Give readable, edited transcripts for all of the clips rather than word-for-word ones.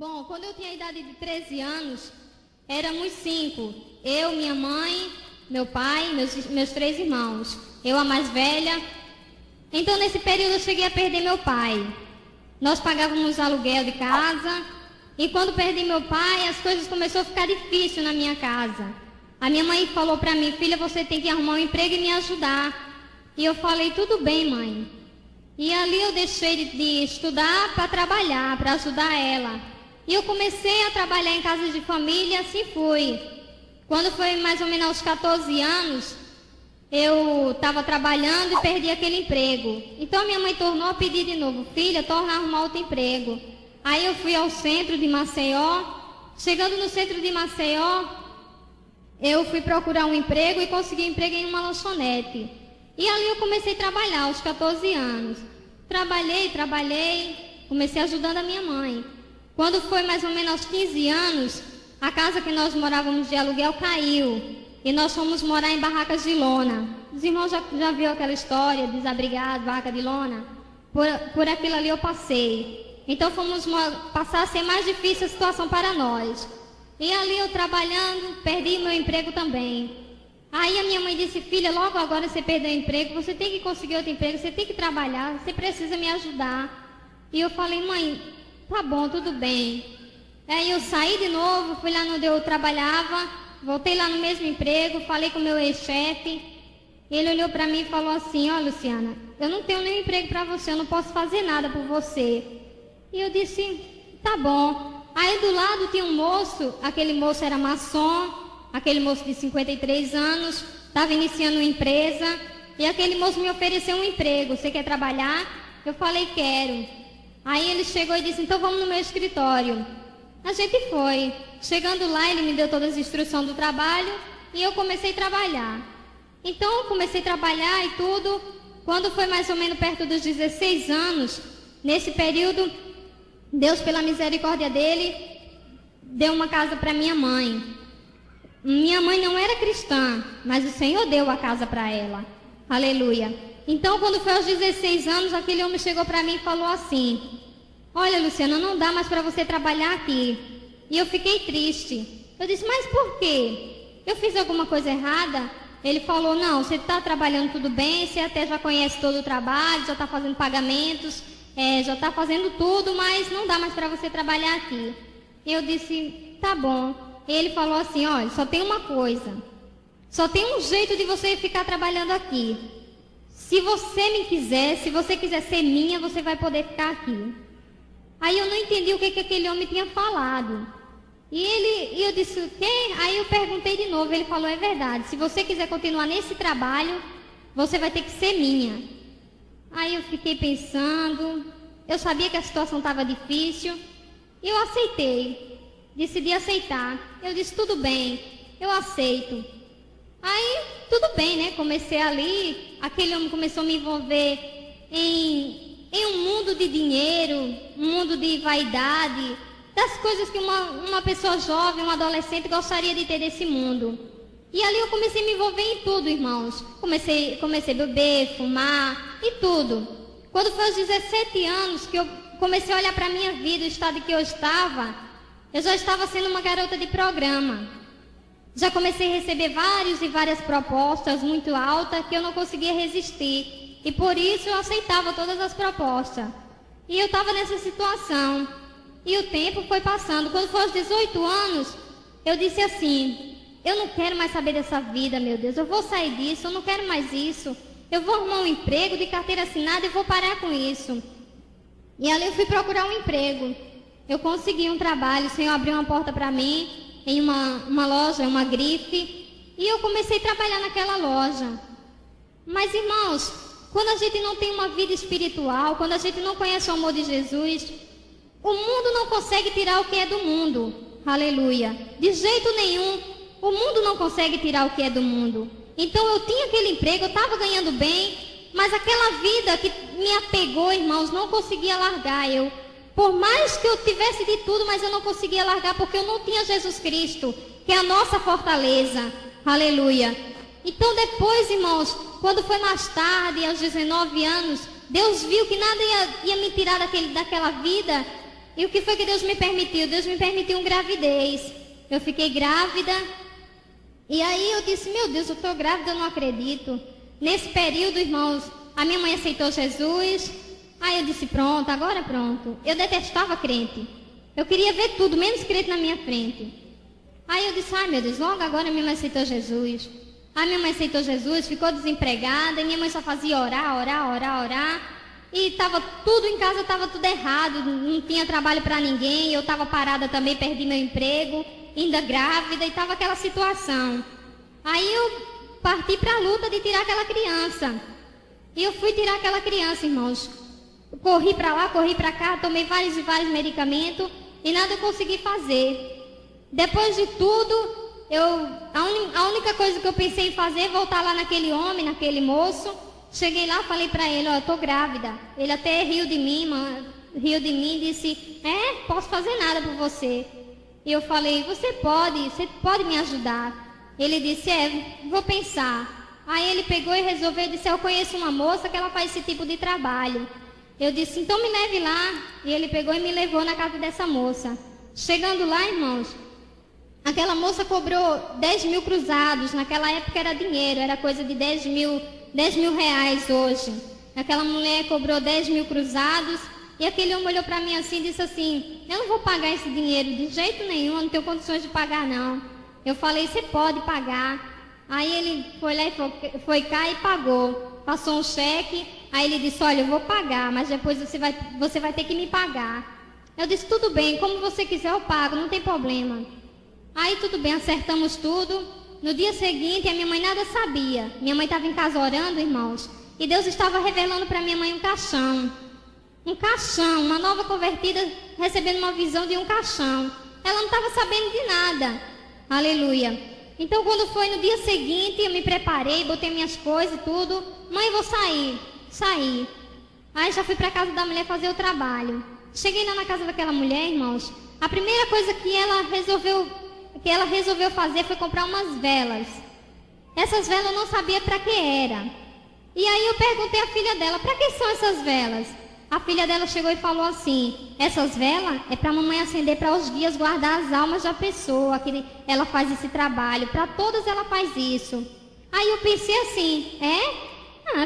Bom, quando eu tinha a idade de 13 anos, éramos 5. Eu, minha mãe, meu pai, meus 3 irmãos. Eu, a mais velha. Então, nesse período, eu cheguei a perder meu pai. Nós pagávamos aluguel de casa. E quando perdi meu pai, as coisas começaram a ficar difíceis na minha casa. A minha mãe falou para mim: filha, você tem que arrumar um emprego e me ajudar. E eu falei: tudo bem, mãe. E ali eu deixei de estudar para trabalhar, para ajudar ela. E eu comecei a trabalhar em casas de família, assim fui. Quando foi mais ou menos aos 14 anos, eu estava trabalhando e perdi aquele emprego. Então minha mãe tornou a pedir de novo: filha, torna a arrumar outro emprego. Aí eu fui ao centro de Maceió. Chegando no centro de Maceió, eu fui procurar um emprego e consegui um emprego em uma lanchonete. E ali eu comecei a trabalhar aos 14 anos. Trabalhei, comecei ajudando a minha mãe. Quando foi mais ou menos aos 15 anos, a casa que nós morávamos de aluguel caiu. E nós fomos morar em barracas de lona. Os irmãos já viram aquela história, desabrigado, barraca de lona? Por aquilo ali eu passei. Então fomos passar a ser mais difícil a situação para nós. E ali eu trabalhando, perdi meu emprego também. Aí a minha mãe disse: filha, logo agora você perdeu o emprego, você tem que conseguir outro emprego, você tem que trabalhar, você precisa me ajudar. E eu falei: mãe, tá bom, tudo bem. Aí eu saí de novo, fui lá onde eu trabalhava, voltei lá no mesmo emprego, falei com o meu ex-chefe. Ele olhou para mim e falou assim: ó, Luciana, eu não tenho nenhum emprego para você, eu não posso fazer nada por você. E eu disse: tá bom. Aí do lado tinha um moço, aquele moço era maçom, aquele moço de 53 anos, estava iniciando uma empresa, e aquele moço me ofereceu um emprego: você quer trabalhar? Eu falei: quero. Aí ele chegou e disse: então vamos no meu escritório. A gente foi. Chegando lá, ele me deu todas as instruções do trabalho e eu comecei a trabalhar. Então eu comecei a trabalhar e tudo. Quando foi mais ou menos perto dos 16 anos, nesse período, Deus, pela misericórdia dele, deu uma casa para minha mãe. Minha mãe não era cristã, mas o Senhor deu a casa para ela. Aleluia. Então, quando foi aos 16 anos, aquele homem chegou para mim e falou assim: olha, Luciana, não dá mais para você trabalhar aqui. E eu fiquei triste. Eu disse: mas por quê? Eu fiz alguma coisa errada? Ele falou: não, você está trabalhando tudo bem, você até já conhece todo o trabalho, já está fazendo pagamentos, já está fazendo tudo, mas não dá mais para você trabalhar aqui. E eu disse: tá bom. E ele falou assim: olha, só tem uma coisa, só tem um jeito de você ficar trabalhando aqui. Se você me quiser, se você quiser ser minha, você vai poder ficar aqui. Aí eu não entendi o que aquele homem tinha falado. E eu disse: o quê? Aí eu perguntei de novo. Ele falou: é verdade, se você quiser continuar nesse trabalho, você vai ter que ser minha. Aí eu fiquei pensando, eu sabia que a situação estava difícil, e eu aceitei, decidi aceitar. Eu disse: tudo bem, eu aceito. Aí, tudo bem, né? Comecei ali, aquele homem começou a me envolver em um mundo de dinheiro, um mundo de vaidade, das coisas que uma pessoa jovem, um adolescente gostaria de ter desse mundo. E ali eu comecei a me envolver em tudo, irmãos. Comecei a beber, fumar e tudo. Quando foi aos 17 anos que eu comecei a olhar para a minha vida, o estado em que eu já estava sendo uma garota de programa. Já comecei a receber várias propostas muito altas que eu não conseguia resistir. E por isso eu aceitava todas as propostas. E eu estava nessa situação. E o tempo foi passando. Quando foi aos 18 anos, eu disse assim: eu não quero mais saber dessa vida, meu Deus. Eu vou sair disso, eu não quero mais isso. Eu vou arrumar um emprego de carteira assinada e vou parar com isso. E ali eu fui procurar um emprego. Eu consegui um trabalho, o Senhor abriu uma porta para mim, em uma loja, uma grife. E eu comecei a trabalhar naquela loja. Mas, irmãos, quando a gente não tem uma vida espiritual, quando a gente não conhece o amor de Jesus, o mundo não consegue tirar o que é do mundo. Aleluia. De jeito nenhum, o mundo não consegue tirar o que é do mundo. Então eu tinha aquele emprego, eu estava ganhando bem, mas aquela vida que me apegou, irmãos, não conseguia largar. Por mais que eu tivesse de tudo, mas eu não conseguia largar, porque eu não tinha Jesus Cristo, que é a nossa fortaleza. Aleluia. Então depois, irmãos, quando foi mais tarde, aos 19 anos, Deus viu que nada ia me tirar daquela vida. E o que foi que Deus me permitiu? Deus me permitiu uma gravidez. Eu fiquei grávida. E aí eu disse, meu Deus, eu estou grávida, eu não acredito. Nesse período, irmãos, a minha mãe aceitou Jesus. Aí eu disse, pronto, agora pronto. Eu detestava crente. Eu queria ver tudo, menos crente na minha frente. Aí eu disse, ai meu Deus, logo agora minha mãe aceitou Jesus. A minha mãe aceitou Jesus, ficou desempregada. E minha mãe só fazia orar, orar, orar, orar. E estava tudo em casa, estava tudo errado. Não tinha trabalho para ninguém. Eu estava parada também, perdi meu emprego. Ainda grávida, e estava aquela situação. Aí eu parti para a luta de tirar aquela criança. E eu fui tirar aquela criança, irmãos. Corri para lá, corri para cá, tomei vários e vários medicamentos e nada eu consegui fazer. Depois de tudo, a única coisa que eu pensei em fazer é voltar lá naquele homem, naquele moço. Cheguei lá, falei para ele, ó, eu tô grávida. Ele até riu de mim e disse, posso fazer nada por você. E eu falei, você pode me ajudar. Ele disse, vou pensar. Aí ele pegou e resolveu, disse, eu conheço uma moça que ela faz esse tipo de trabalho. Eu disse, então me leve lá. E ele pegou e me levou na casa dessa moça. Chegando lá, irmãos, aquela moça cobrou 10 mil cruzados. Naquela época era dinheiro, era coisa de 10 mil reais hoje. Aquela mulher cobrou 10 mil cruzados. E aquele homem olhou para mim assim e disse assim, eu não vou pagar esse dinheiro de jeito nenhum, eu não tenho condições de pagar não. Eu falei, você pode pagar. Aí ele foi lá e foi cá e pagou. Passou um cheque, aí ele disse, olha, eu vou pagar, mas depois você vai ter que me pagar. Eu disse, tudo bem, como você quiser eu pago, não tem problema. Aí tudo bem, acertamos tudo. No dia seguinte, a minha mãe nada sabia. Minha mãe estava em casa orando, irmãos, e Deus estava revelando para minha mãe um caixão. Um caixão, uma nova convertida recebendo uma visão de um caixão. Ela não estava sabendo de nada. Aleluia. Então, quando foi no dia seguinte, eu me preparei, botei minhas coisas e tudo. Mãe, vou sair. Saí. Aí já fui para a casa da mulher fazer o trabalho. Cheguei lá na casa daquela mulher, irmãos. A primeira coisa que ela resolveu fazer foi comprar umas velas. Essas velas eu não sabia para que era. E aí eu perguntei à filha dela, para que são essas velas? A filha dela chegou e falou assim, essas velas é para a mamãe acender para os guias guardar as almas da pessoa, que ela faz esse trabalho, para todas ela faz isso. Aí eu pensei assim,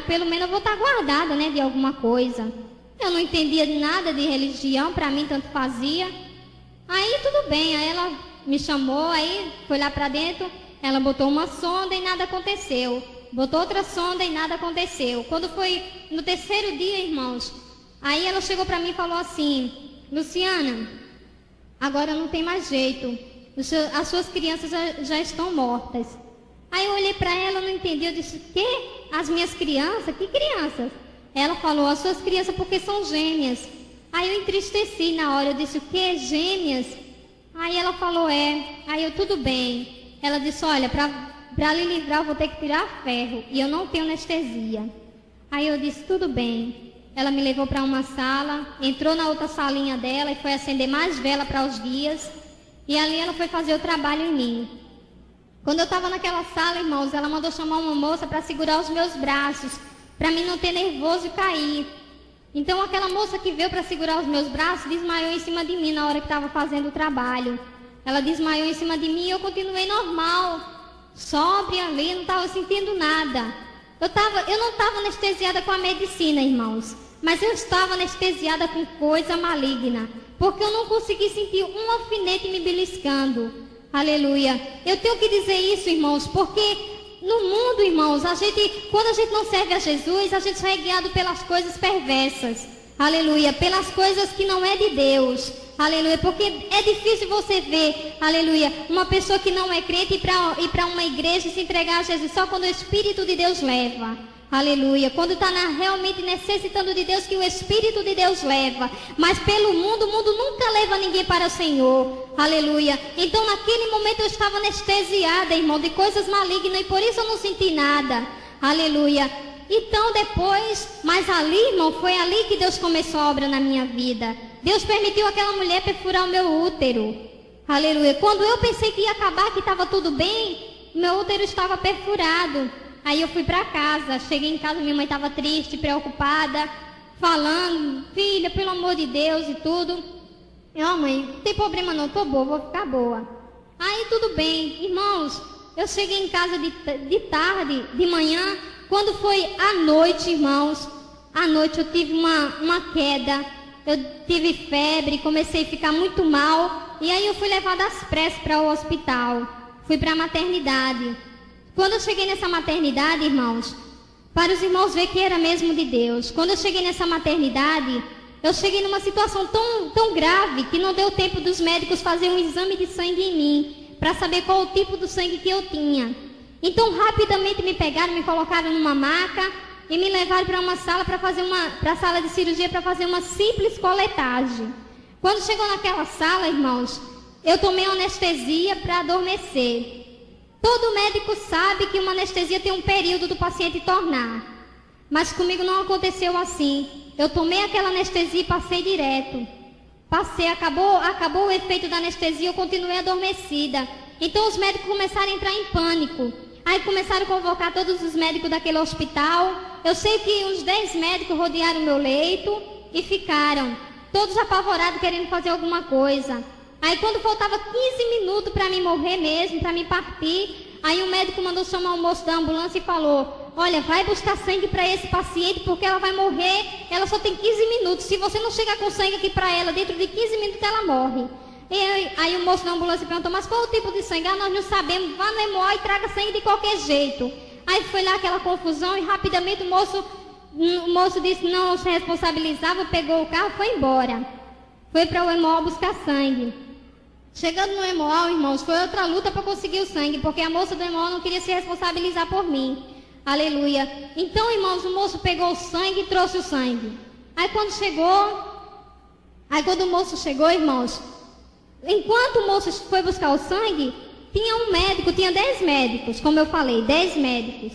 pelo menos eu vou estar guardada, né, de alguma coisa. Eu não entendia nada de religião, para mim tanto fazia. Aí tudo bem, aí ela me chamou, aí foi lá para dentro, ela botou uma sonda e nada aconteceu. Botou outra sonda e nada aconteceu. Quando foi no terceiro dia, irmãos, aí ela chegou para mim e falou assim, Luciana, agora não tem mais jeito, as suas crianças já estão mortas. Aí eu olhei para ela, não entendi, eu disse, que? As minhas crianças? Que crianças? Ela falou, as suas crianças porque são gêmeas. Aí eu entristeci na hora, eu disse, o que? Gêmeas? Aí ela falou, Aí eu, tudo bem. Ela disse, olha, para lhe livrar eu vou ter que tirar ferro, e eu não tenho anestesia. Aí eu disse, tudo bem. Ela me levou para uma sala, entrou na outra salinha dela e foi acender mais vela para os guias. E ali ela foi fazer o trabalho em mim. Quando eu estava naquela sala, irmãos, ela mandou chamar uma moça para segurar os meus braços, para mim não ter nervoso e cair. Então aquela moça que veio para segurar os meus braços desmaiou em cima de mim na hora que estava fazendo o trabalho. Ela desmaiou em cima de mim e eu continuei normal, sóbria ali, não estava sentindo nada. Eu não estava anestesiada com a medicina, irmãos, mas eu estava anestesiada com coisa maligna, porque eu não consegui sentir um alfinete me beliscando. Aleluia. Eu tenho que dizer isso, irmãos, porque no mundo, irmãos, quando a gente não serve a Jesus, a gente só é guiado pelas coisas perversas. Aleluia. Pelas coisas que não é de Deus. Aleluia. Porque é difícil você ver, aleluia, uma pessoa que não é crente ir para uma igreja e se entregar a Jesus só quando o Espírito de Deus leva. Aleluia. Quando está realmente necessitando de Deus, que o Espírito de Deus leva. Mas pelo mundo, o mundo nunca leva ninguém para o Senhor. Aleluia. Então naquele momento eu estava anestesiada, irmão, de coisas malignas, e por isso eu não senti nada. Aleluia. Então depois, mas ali, irmão, foi ali que Deus começou a obra na minha vida. Deus permitiu aquela mulher perfurar o meu útero. Aleluia. Quando eu pensei que ia acabar, que estava tudo bem, meu útero estava perfurado. Aí eu fui para casa, cheguei em casa, minha mãe estava triste, preocupada, falando, filha, pelo amor de Deus e tudo. Mãe, não tem problema não, tô boa, vou ficar boa. Aí tudo bem, irmãos, eu cheguei em casa de tarde, de manhã, quando foi à noite, irmãos, à noite eu tive uma queda, eu tive febre, comecei a ficar muito mal, e aí eu fui levada às pressas para o hospital, fui para a maternidade. Quando eu cheguei nessa maternidade, irmãos, para os irmãos ver que era mesmo de Deus, quando eu cheguei nessa maternidade, eu cheguei numa situação tão grave que não deu tempo dos médicos fazer um exame de sangue em mim, para saber qual o tipo do sangue que eu tinha. Então, rapidamente me pegaram, me colocaram numa maca e me levaram para uma sala para a sala de cirurgia para fazer uma simples coletagem. Quando chegou naquela sala, irmãos, eu tomei uma anestesia para adormecer. Todo médico sabe que uma anestesia tem um período do paciente tornar, mas comigo não aconteceu assim. Eu tomei aquela anestesia e passei direto. Acabou o efeito da anestesia, eu continuei adormecida. Então os médicos começaram a entrar em pânico. Aí começaram a convocar todos os médicos daquele hospital. Eu sei que uns 10 médicos rodearam o meu leito e ficaram, todos apavorados, querendo fazer alguma coisa. Aí quando faltava 15 minutos para mim morrer mesmo, para mim partir, aí o médico mandou chamar o moço da ambulância e falou: olha, vai buscar sangue para esse paciente porque ela vai morrer, ela só tem 15 minutos. Se você não chegar com sangue aqui para ela, dentro de 15 minutos ela morre. E aí o moço da ambulância perguntou: mas qual o tipo de sangue? Nós não sabemos, vá no EMO e traga sangue de qualquer jeito. Aí foi lá aquela confusão e rapidamente o moço disse que não se responsabilizava, pegou o carro e foi embora. Foi para o EMO buscar sangue. Chegando no EMO, irmãos, foi outra luta para conseguir o sangue, porque a moça do EMO não queria se responsabilizar por mim. Aleluia. Então, irmãos, o moço pegou o sangue e trouxe o sangue. Aí quando o moço chegou, irmãos, enquanto o moço foi buscar o sangue, tinha um médico, tinha 10 médicos, como eu falei, 10 médicos.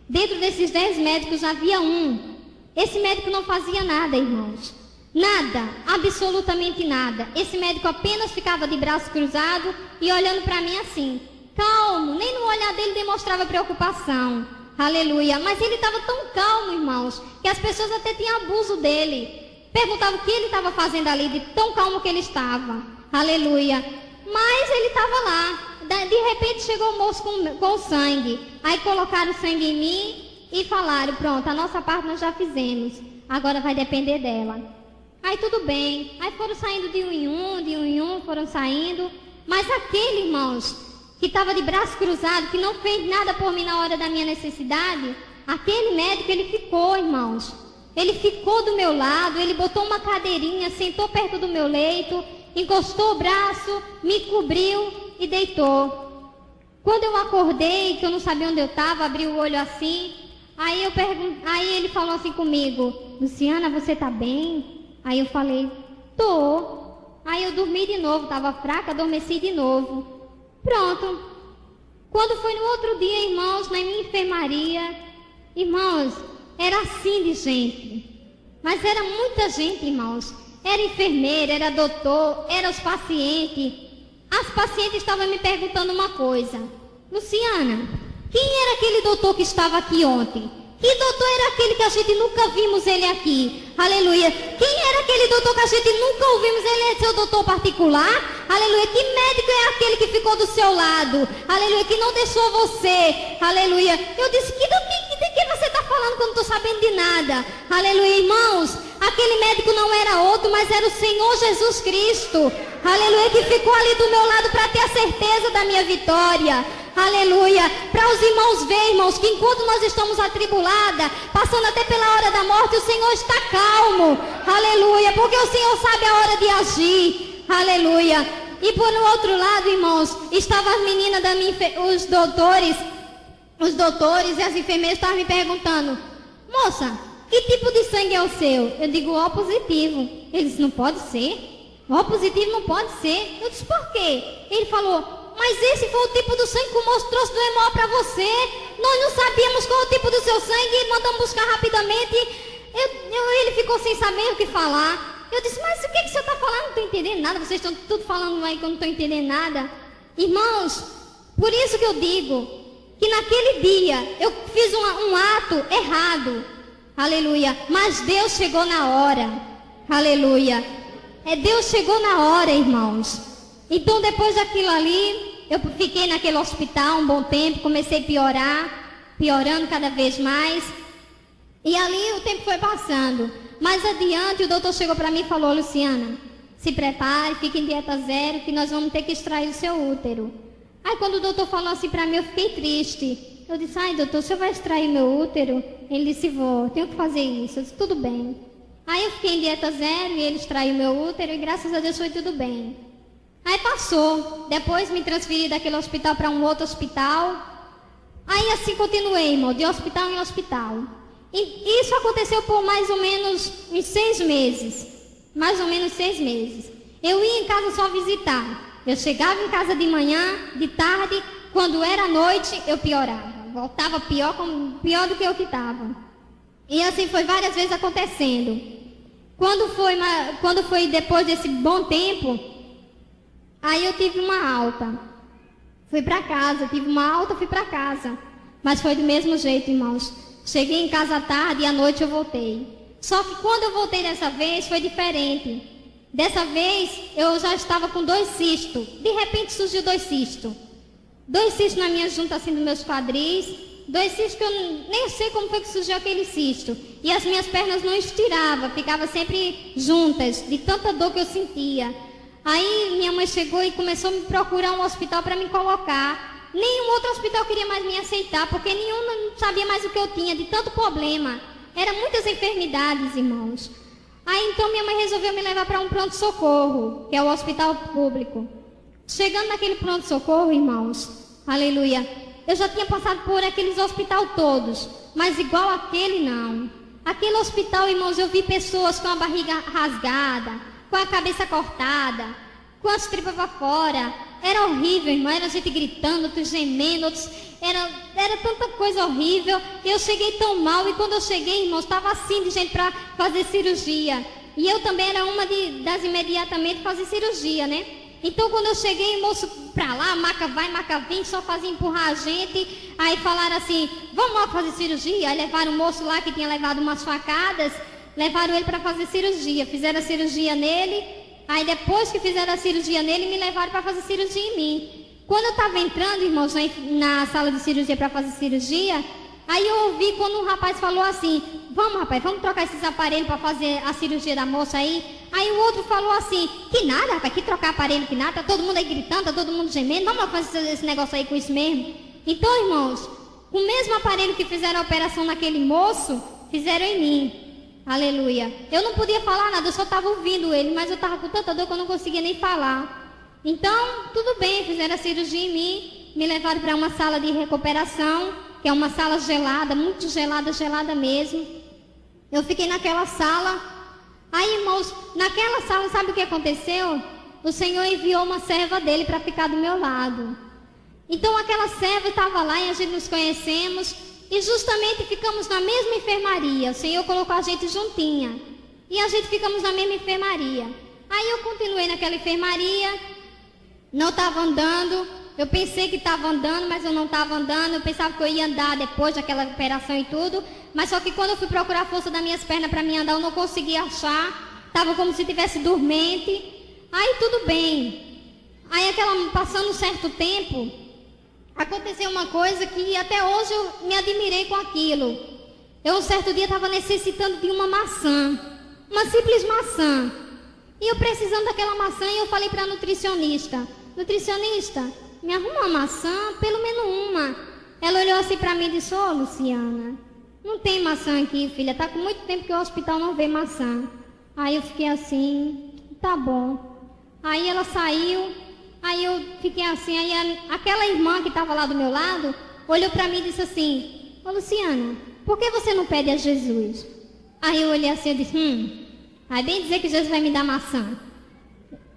Dentro desses 10 médicos havia um. Esse médico não fazia nada, irmãos. Nada, absolutamente nada. Esse médico apenas ficava de braço cruzado e olhando para mim assim, calmo, nem no olhar dele demonstrava preocupação. Aleluia. Mas ele estava tão calmo, irmãos, que as pessoas até tinham abuso dele. Perguntavam o que ele estava fazendo ali, de tão calmo que ele estava. Aleluia. Mas ele estava lá. De repente chegou o moço com sangue. Aí colocaram sangue em mim e falaram: pronto, a nossa parte nós já fizemos, agora vai depender dela. Aí tudo bem. Aí foram saindo de um em um, foram saindo. Mas aquele, irmãos, que estava de braço cruzado, que não fez nada por mim na hora da minha necessidade, aquele médico, ele ficou, irmãos. Ele ficou do meu lado, ele botou uma cadeirinha, sentou perto do meu leito, encostou o braço, me cobriu e deitou. Quando eu acordei, que eu não sabia onde eu estava, abri o olho assim, aí ele falou assim comigo: Luciana, você tá bem? Aí eu falei: tô. Aí eu dormi de novo, estava fraca, adormeci de novo. Pronto. Quando foi no outro dia, irmãos, na minha enfermaria, irmãos, era assim de gente. Mas era muita gente, irmãos. Era enfermeira, era doutor, era os pacientes. As pacientes estavam me perguntando uma coisa: Luciana, quem era aquele doutor que estava aqui ontem? Que doutor era aquele que a gente nunca vimos ele aqui? Aleluia. Quem era aquele doutor que a gente nunca ouvimos? Ele é seu doutor particular? Aleluia. Que médico é aquele que ficou do seu lado? Aleluia. Que não deixou você? Aleluia. Eu disse: de que você está falando que eu não estou sabendo de nada? Aleluia. Irmãos, aquele médico não era outro, mas era o Senhor Jesus Cristo. Aleluia. Que ficou ali do meu lado para ter a certeza da minha vitória. Aleluia. Para os irmãos verem, irmãos, que enquanto nós estamos atribuladas, passando até pela hora da morte, o Senhor está calmo. Aleluia. Porque o Senhor sabe a hora de agir. Aleluia. E por outro lado, irmãos, estavam as meninas da minha, os doutores e as enfermeiras estavam me perguntando: moça, que tipo de sangue é o seu? Eu digo: O positivo. Eles: não pode ser. O positivo não pode ser. Eu disse: por quê? Ele falou: mas esse foi o tipo do sangue que o moço trouxe do EMO para você. Nós não sabíamos qual o tipo do seu sangue e mandamos buscar rapidamente. Ele ficou sem saber o que falar. Eu disse: mas o que o senhor está falando? Não estou entendendo nada. Vocês estão tudo falando aí que eu não estou entendendo nada. Irmãos, por isso que eu digo que naquele dia eu fiz um ato errado. Aleluia. Mas Deus chegou na hora. Aleluia. Deus chegou na hora, irmãos. Então, depois daquilo ali, eu fiquei naquele hospital um bom tempo, comecei a piorar, piorando cada vez mais. E ali o tempo foi passando. Mais adiante, o doutor chegou para mim e falou: Luciana, se prepare, fique em dieta zero, que nós vamos ter que extrair o seu útero. Aí, quando o doutor falou assim para mim, eu fiquei triste. Eu disse: ai, doutor, o senhor vai extrair meu útero? Ele disse: vou, tenho que fazer isso. Eu disse: tudo bem. Aí eu fiquei em dieta zero e ele extraiu meu útero e graças a Deus foi tudo bem. Aí passou. Depois me transferi daquele hospital para um outro hospital. Aí assim continuei, irmão, de hospital em hospital. E isso aconteceu por mais ou menos uns 6 meses. Mais ou menos 6 meses. Eu ia em casa só visitar. Eu chegava em casa de manhã, de tarde, quando era noite eu piorava. Voltava pior do que eu que estava. E assim foi várias vezes acontecendo. Quando foi depois desse bom tempo, aí eu tive uma alta. Fui para casa, tive uma alta, fui para casa. Mas foi do mesmo jeito, irmãos. Cheguei em casa à tarde e à noite eu voltei. Só que quando eu voltei dessa vez foi diferente. Dessa vez eu já estava com 2 cistos. De repente surgiu 2 cistos. 2 cistos na minha junta assim dos meus quadris. 2 cistos que eu nem sei como foi que surgiu aquele cisto. E as minhas pernas não estiravam, ficavam sempre juntas, de tanta dor que eu sentia. Aí minha mãe chegou e começou a me procurar um hospital para me colocar. Nenhum outro hospital queria mais me aceitar, porque nenhum não sabia mais o que eu tinha, de tanto problema. Eram muitas enfermidades, irmãos. Aí então minha mãe resolveu me levar para um pronto-socorro, que é o hospital público. Chegando naquele pronto-socorro, irmãos, aleluia, eu já tinha passado por aqueles hospitais todos, mas igual aquele não. Aquele hospital, irmãos, eu vi pessoas com a barriga rasgada, com a cabeça cortada, com as tripas para fora. Era horrível, irmão, era gente gritando, outros gemendo, outros... Era tanta coisa horrível. Eu cheguei tão mal e quando eu cheguei, irmãos, estava assim de gente para fazer cirurgia. E eu também era uma das imediatamente fazer cirurgia, né? Então quando eu cheguei, o moço pra lá, maca vai, maca vem, só fazia empurrar a gente. Aí falaram assim: vamos lá fazer cirurgia. Aí levaram o moço lá que tinha levado umas facadas, levaram ele para fazer cirurgia. Fizeram a cirurgia nele. Aí depois que fizeram a cirurgia nele, me levaram para fazer cirurgia em mim. Quando eu estava entrando, irmãos, na sala de cirurgia para fazer cirurgia, aí eu ouvi quando um rapaz falou assim: vamos, rapaz, vamos trocar esses aparelhos para fazer a cirurgia da moça aí. Aí o outro falou assim: que nada, rapaz, que trocar aparelho, que nada, tá todo mundo aí gritando, tá todo mundo gemendo, vamos lá fazer esse negócio aí com isso mesmo. Então, irmãos, com o mesmo aparelho que fizeram a operação naquele moço, fizeram em mim. Aleluia. Eu não podia falar nada, eu só estava ouvindo ele, mas eu estava com tanta dor que eu não conseguia nem falar. Então, tudo bem, fizeram a cirurgia em mim, me levaram para uma sala de recuperação, que é uma sala gelada, muito gelada, gelada mesmo. Eu fiquei naquela sala. Aí, irmãos, naquela sala, sabe o que aconteceu? O Senhor enviou uma serva dele para ficar do meu lado. Então, aquela serva estava lá e a gente nos conhecemos. E justamente ficamos na mesma enfermaria. O Senhor colocou a gente juntinha. E a gente ficamos na mesma enfermaria. Aí eu continuei naquela enfermaria. Não estava andando. Eu pensei que estava andando, mas eu não estava andando. Eu pensava que eu ia andar depois daquela operação e tudo. Mas só que quando eu fui procurar a força das minhas pernas para me andar, eu não conseguia achar. Estava como se estivesse dormente. Aí tudo bem. Aí passando um certo tempo, aconteceu uma coisa que até hoje eu me admirei com aquilo. Eu um certo dia estava necessitando de uma maçã. Uma simples maçã. E eu precisando daquela maçã e eu falei para a nutricionista: nutricionista, me arruma uma maçã, pelo menos uma. Ela olhou assim para mim e disse: ô Luciana, não tem maçã aqui, filha, tá com muito tempo que o hospital não vê maçã. Aí eu fiquei assim: tá bom. Aí ela saiu, aí eu fiquei assim, aí aquela irmã que estava lá do meu lado olhou para mim e disse assim: ô Luciana, por que você não pede a Jesus? Aí eu olhei assim e disse: vai bem dizer que Jesus vai me dar maçã.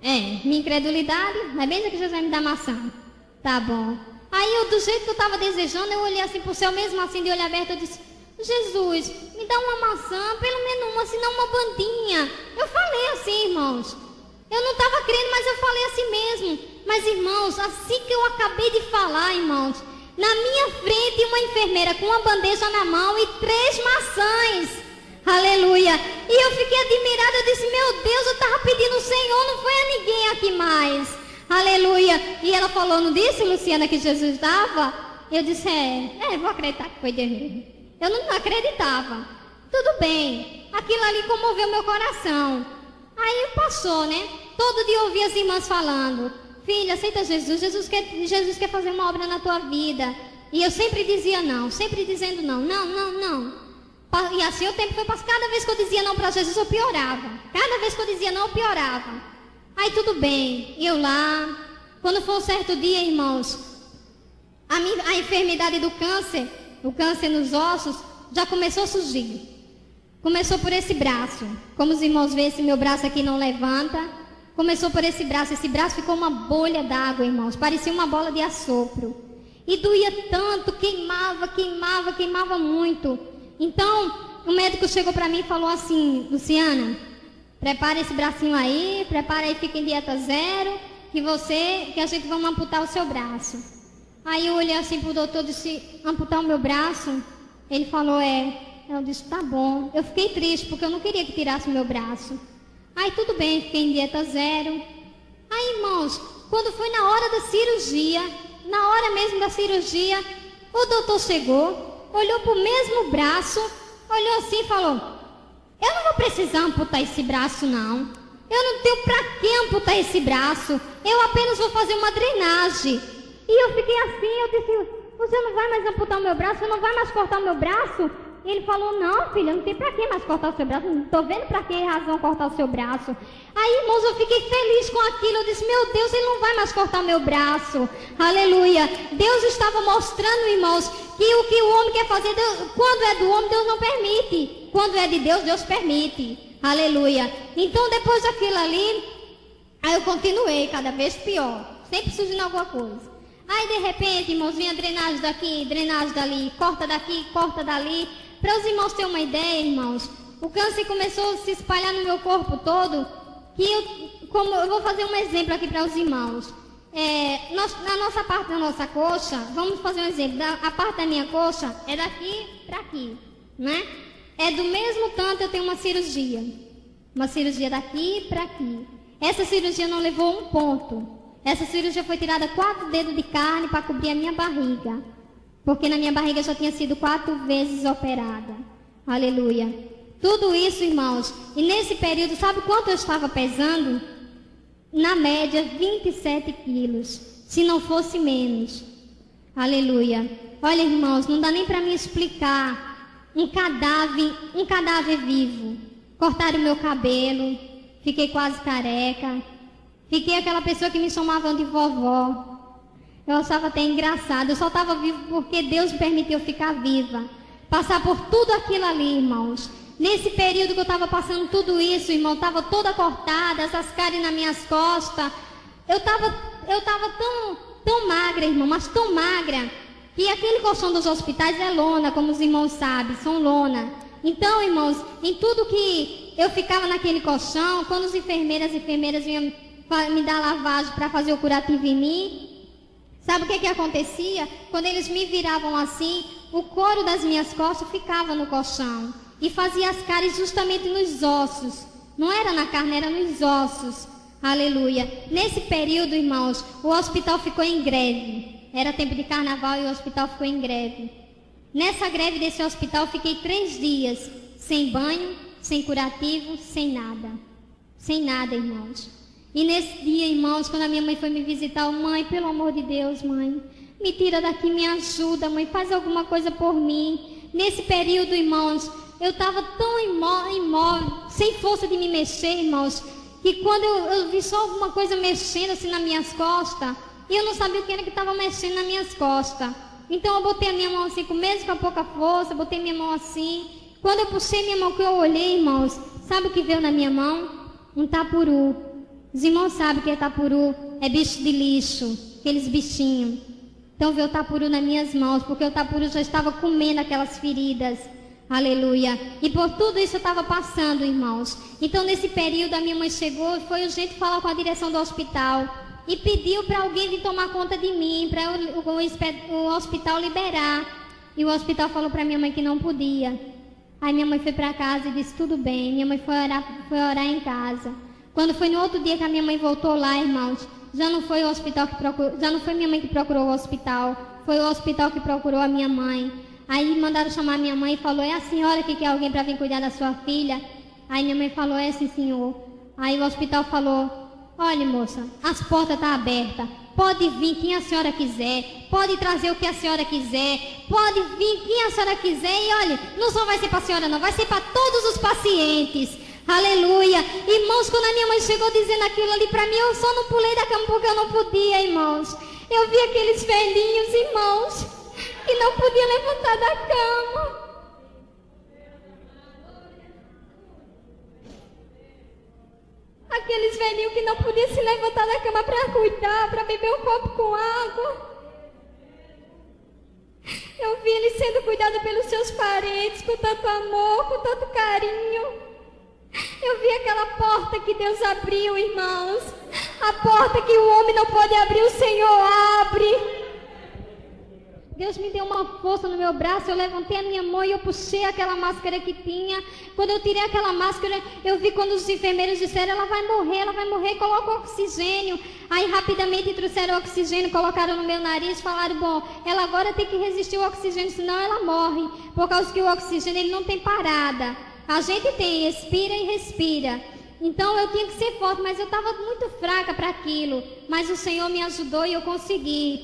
Minha incredulidade, vai bem dizer que Jesus vai me dar maçã. Tá bom. Aí eu, do jeito que eu estava desejando, eu olhei assim pro céu mesmo assim, de olho aberto, eu disse: Jesus, me dá uma maçã, pelo menos uma, senão uma bandinha. Eu falei assim, irmãos. Eu não estava crendo, mas eu falei assim mesmo. Mas, irmãos, assim que eu acabei de falar, irmãos, na minha frente uma enfermeira com uma bandeja na mão e 3 maçãs. Aleluia. E eu fiquei admirada, eu disse, meu Deus, eu estava pedindo o Senhor, não foi a ninguém aqui mais. Aleluia. E ela falou, não disse, Luciana, que Jesus dava? Eu disse, vou acreditar que foi Deus mesmo. Eu não acreditava. Tudo bem. Aquilo ali comoveu meu coração. Aí passou, né? Todo dia eu ouvia as irmãs falando, filha, aceita Jesus, Jesus quer fazer uma obra na tua vida. E eu sempre dizia não, sempre dizendo não. E assim o tempo foi passando. Cada vez que eu dizia não para Jesus, eu piorava. Cada vez que eu dizia não, eu piorava. Aí tudo bem, eu lá. Quando foi um certo dia, irmãos, a enfermidade do câncer, o câncer nos ossos, já começou a surgir. Começou por esse braço. Como os irmãos veem, esse meu braço aqui não levanta. Começou por esse braço ficou uma bolha d'água, irmãos. Parecia uma bola de assopro. E doía tanto, queimava muito. Então, o médico chegou para mim e falou assim, Luciana, prepara esse bracinho aí, fica em dieta zero, que a gente vai amputar o seu braço. Aí eu olhei assim pro doutor, disse, amputar o meu braço? Ele falou, Eu disse, tá bom. Eu fiquei triste, porque eu não queria que tirasse o meu braço. Aí tudo bem, fiquei em dieta zero. Aí, irmãos, quando foi na hora da cirurgia, na hora mesmo da cirurgia, o doutor chegou, olhou pro mesmo braço, olhou assim e falou, eu não vou precisar amputar esse braço, não. Eu não tenho pra que amputar esse braço. Eu apenas vou fazer uma drenagem. E eu fiquei assim, eu disse, você não vai mais amputar o meu braço? Você não vai mais cortar o meu braço? E ele falou, não, filha, não tem pra que mais cortar o seu braço, não tô vendo pra que razão cortar o seu braço. Aí, irmãos, eu fiquei feliz com aquilo, eu disse, meu Deus, ele não vai mais cortar meu braço. Aleluia. Deus estava mostrando, irmãos, que o que o homem quer fazer, quando é do homem, Deus não permite. Quando é de Deus, Deus permite. Aleluia. Então, depois daquilo ali, aí eu continuei cada vez pior, sempre surgindo alguma coisa. Aí, de repente, irmãos, vinha drenagem daqui, drenagem dali, corta daqui, corta dali. Para os irmãos terem uma ideia, irmãos, o câncer começou a se espalhar no meu corpo todo, eu vou fazer um exemplo aqui para os irmãos. Na nossa parte da nossa coxa, vamos fazer um exemplo, a parte da minha coxa é daqui para aqui, né? É do mesmo tanto eu tenho uma cirurgia daqui para aqui. Essa cirurgia não levou um ponto. Essa cirurgia foi tirada 4 dedos de carne para cobrir a minha barriga. Porque na minha barriga eu já tinha sido 4 vezes operada. Aleluia. Tudo isso, irmãos. E nesse período, sabe quanto eu estava pesando? Na média, 27 quilos. Se não fosse menos. Aleluia. Olha, irmãos, não dá nem para me explicar. Um cadáver vivo. Cortaram o meu cabelo. Fiquei quase careca. Fiquei aquela pessoa que me chamavam de vovó. Eu achava até engraçado. Eu só estava viva porque Deus me permitiu ficar viva. Passar por tudo aquilo ali, irmãos. Nesse período que eu estava passando tudo isso, irmão, estava toda cortada, essas caras nas minhas costas. Eu estava tão magra, irmão, mas tão magra, que aquele colchão dos hospitais é lona, como os irmãos sabem, são lona. Então, irmãos, em tudo que eu ficava naquele colchão, quando as enfermeiras vinham me dar lavagem para fazer o curativo em mim, sabe o que acontecia? Quando eles me viravam assim, o couro das minhas costas ficava no colchão e fazia as cáries justamente nos ossos. Não era na carne, era nos ossos. Aleluia. Nesse período, irmãos, o hospital ficou em greve. Era tempo de carnaval e o hospital ficou em greve. Nessa greve desse hospital, fiquei 3 dias sem banho, sem curativo, sem nada. Sem nada, irmãos. E nesse dia, irmãos, quando a minha mãe foi me visitar, mãe, pelo amor de Deus, mãe, me tira daqui, me ajuda, mãe, faz alguma coisa por mim. Nesse período, irmãos, eu estava tão imóvel, sem força de me mexer, irmãos, que quando eu vi só alguma coisa mexendo assim nas minhas costas, e eu não sabia o que era que estava mexendo nas minhas costas. Então eu botei a minha mão assim, mesmo com pouca força, botei minha mão assim. Quando eu puxei minha mão, que eu olhei, irmãos, sabe o que veio na minha mão? Um tapuru. Os irmãos sabem que é tapuru, é bicho de lixo, aqueles bichinhos. Então veio o tapuru nas minhas mãos, porque o tapuru já estava comendo aquelas feridas. Aleluia. E por tudo isso eu estava passando, irmãos. Então nesse período a minha mãe chegou e foi urgente falar com a direção do hospital. E pediu para alguém vir tomar conta de mim, para o hospital liberar. E o hospital falou para minha mãe que não podia. Aí minha mãe foi para casa e disse, tudo bem. Minha mãe foi orar em casa. Quando foi no outro dia que a minha mãe voltou lá, irmãos, já não foi o hospital que procurou, já não foi minha mãe que procurou o hospital, foi o hospital que procurou a minha mãe. Aí mandaram chamar minha mãe e falou, é a senhora que quer alguém para vir cuidar da sua filha? Aí minha mãe falou, é sim, senhor. Aí o hospital falou, olha moça, as portas estão abertas, pode vir quem a senhora quiser, pode trazer o que a senhora quiser, pode vir quem a senhora quiser e olha, não só vai ser para a senhora não, vai ser para todos os pacientes. Aleluia. Irmãos, quando a minha mãe chegou dizendo aquilo ali para mim, eu só não pulei da cama porque eu não podia, irmãos. Eu vi aqueles velhinhos, irmãos, que não podiam levantar da cama. Aqueles velhinhos que não podiam se levantar da cama para cuidar, para beber um copo com água. Eu vi eles sendo cuidados pelos seus parentes, com tanto amor, com tanto carinho. Eu vi aquela porta que Deus abriu, irmãos. A porta que o homem não pode abrir, o Senhor abre. Deus me deu uma força no meu braço, eu levantei a minha mão e eu puxei aquela máscara que tinha. Quando eu tirei aquela máscara, eu vi quando os enfermeiros disseram, ela vai morrer, coloca o oxigênio. Aí rapidamente trouxeram o oxigênio, colocaram no meu nariz, falaram, bom, ela agora tem que resistir ao oxigênio, senão ela morre. Por causa que o oxigênio ele não tem parada. A gente tem, expira e respira. Então eu tinha que ser forte, mas eu estava muito fraca para aquilo. Mas o Senhor me ajudou e eu consegui.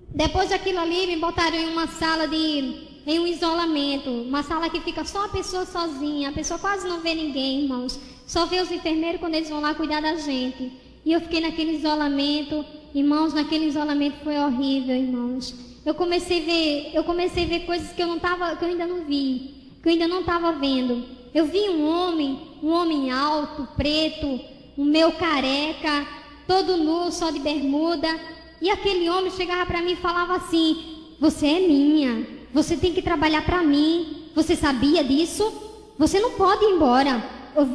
Depois daquilo ali, me botaram em uma sala em um isolamento. Uma sala que fica só a pessoa sozinha. A pessoa quase não vê ninguém, irmãos. Só vê os enfermeiros quando eles vão lá cuidar da gente. E eu fiquei naquele isolamento. Irmãos, naquele isolamento foi horrível, irmãos. Eu comecei a ver coisas que eu ainda não vi. Que eu ainda não estava vendo. Eu vi um homem alto, preto, um meio careca, todo nu, só de bermuda. E aquele homem chegava para mim e falava assim, você é minha, você tem que trabalhar para mim, você sabia disso? Você não pode ir embora,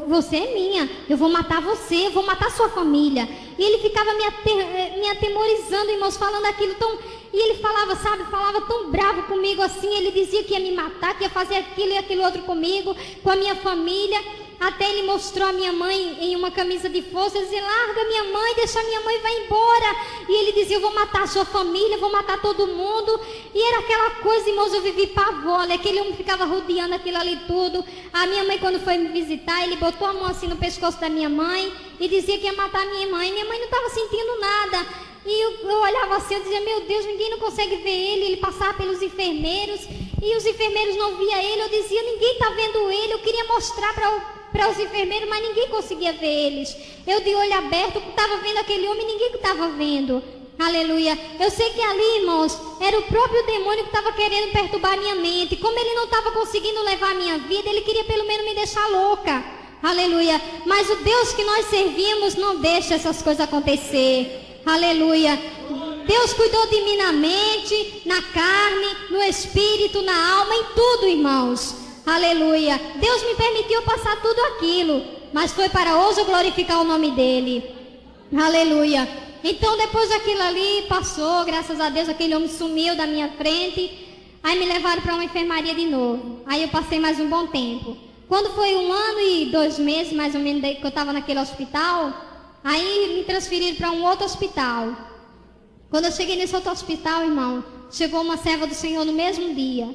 você é minha, eu vou matar você, eu vou matar sua família. E ele ficava me atemorizando, irmãos, falando aquilo tão... E ele falava tão bravo comigo assim, ele dizia que ia me matar, que ia fazer aquilo e aquilo outro comigo, com a minha família. Até ele mostrou a minha mãe em uma camisa de força, ele dizia, larga minha mãe, deixa minha mãe, vai embora. E ele dizia, eu vou matar a sua família, eu vou matar todo mundo. E era aquela coisa, irmãos, eu vivi pavor, aquele homem ficava rodeando aquilo ali tudo. A minha mãe, quando foi me visitar, ele botou a mão assim no pescoço da minha mãe e dizia que ia matar a minha mãe. Minha mãe não estava sentindo nada. E eu olhava assim, eu dizia, meu Deus, ninguém não consegue ver ele. Ele passava pelos enfermeiros e os enfermeiros não viam ele. Eu dizia, ninguém está vendo ele. Eu queria mostrar para os enfermeiros, mas ninguém conseguia ver eles. Eu de olho aberto estava vendo aquele homem, ninguém estava vendo. Aleluia. Eu sei que ali, irmãos, era o próprio demônio que estava querendo perturbar a minha mente. Como ele não estava conseguindo levar a minha vida, ele queria pelo menos me deixar louca. Aleluia. Mas o Deus que nós servimos não deixa essas coisas acontecer. Aleluia. Deus cuidou de mim na mente, na carne, no espírito, na alma, em tudo, irmãos. Aleluia. Deus me permitiu passar tudo aquilo, mas foi para hoje eu glorificar o nome dele. Aleluia. Então depois daquilo ali passou, graças a Deus, aquele homem sumiu da minha frente. Aí me levaram para uma enfermaria de novo. Aí eu passei mais um bom tempo. Quando foi 1 ano e 2 meses, mais ou menos, que eu estava naquele hospital, aí me transferiram para um outro hospital. Quando eu cheguei nesse outro hospital, irmão, chegou uma serva do Senhor no mesmo dia.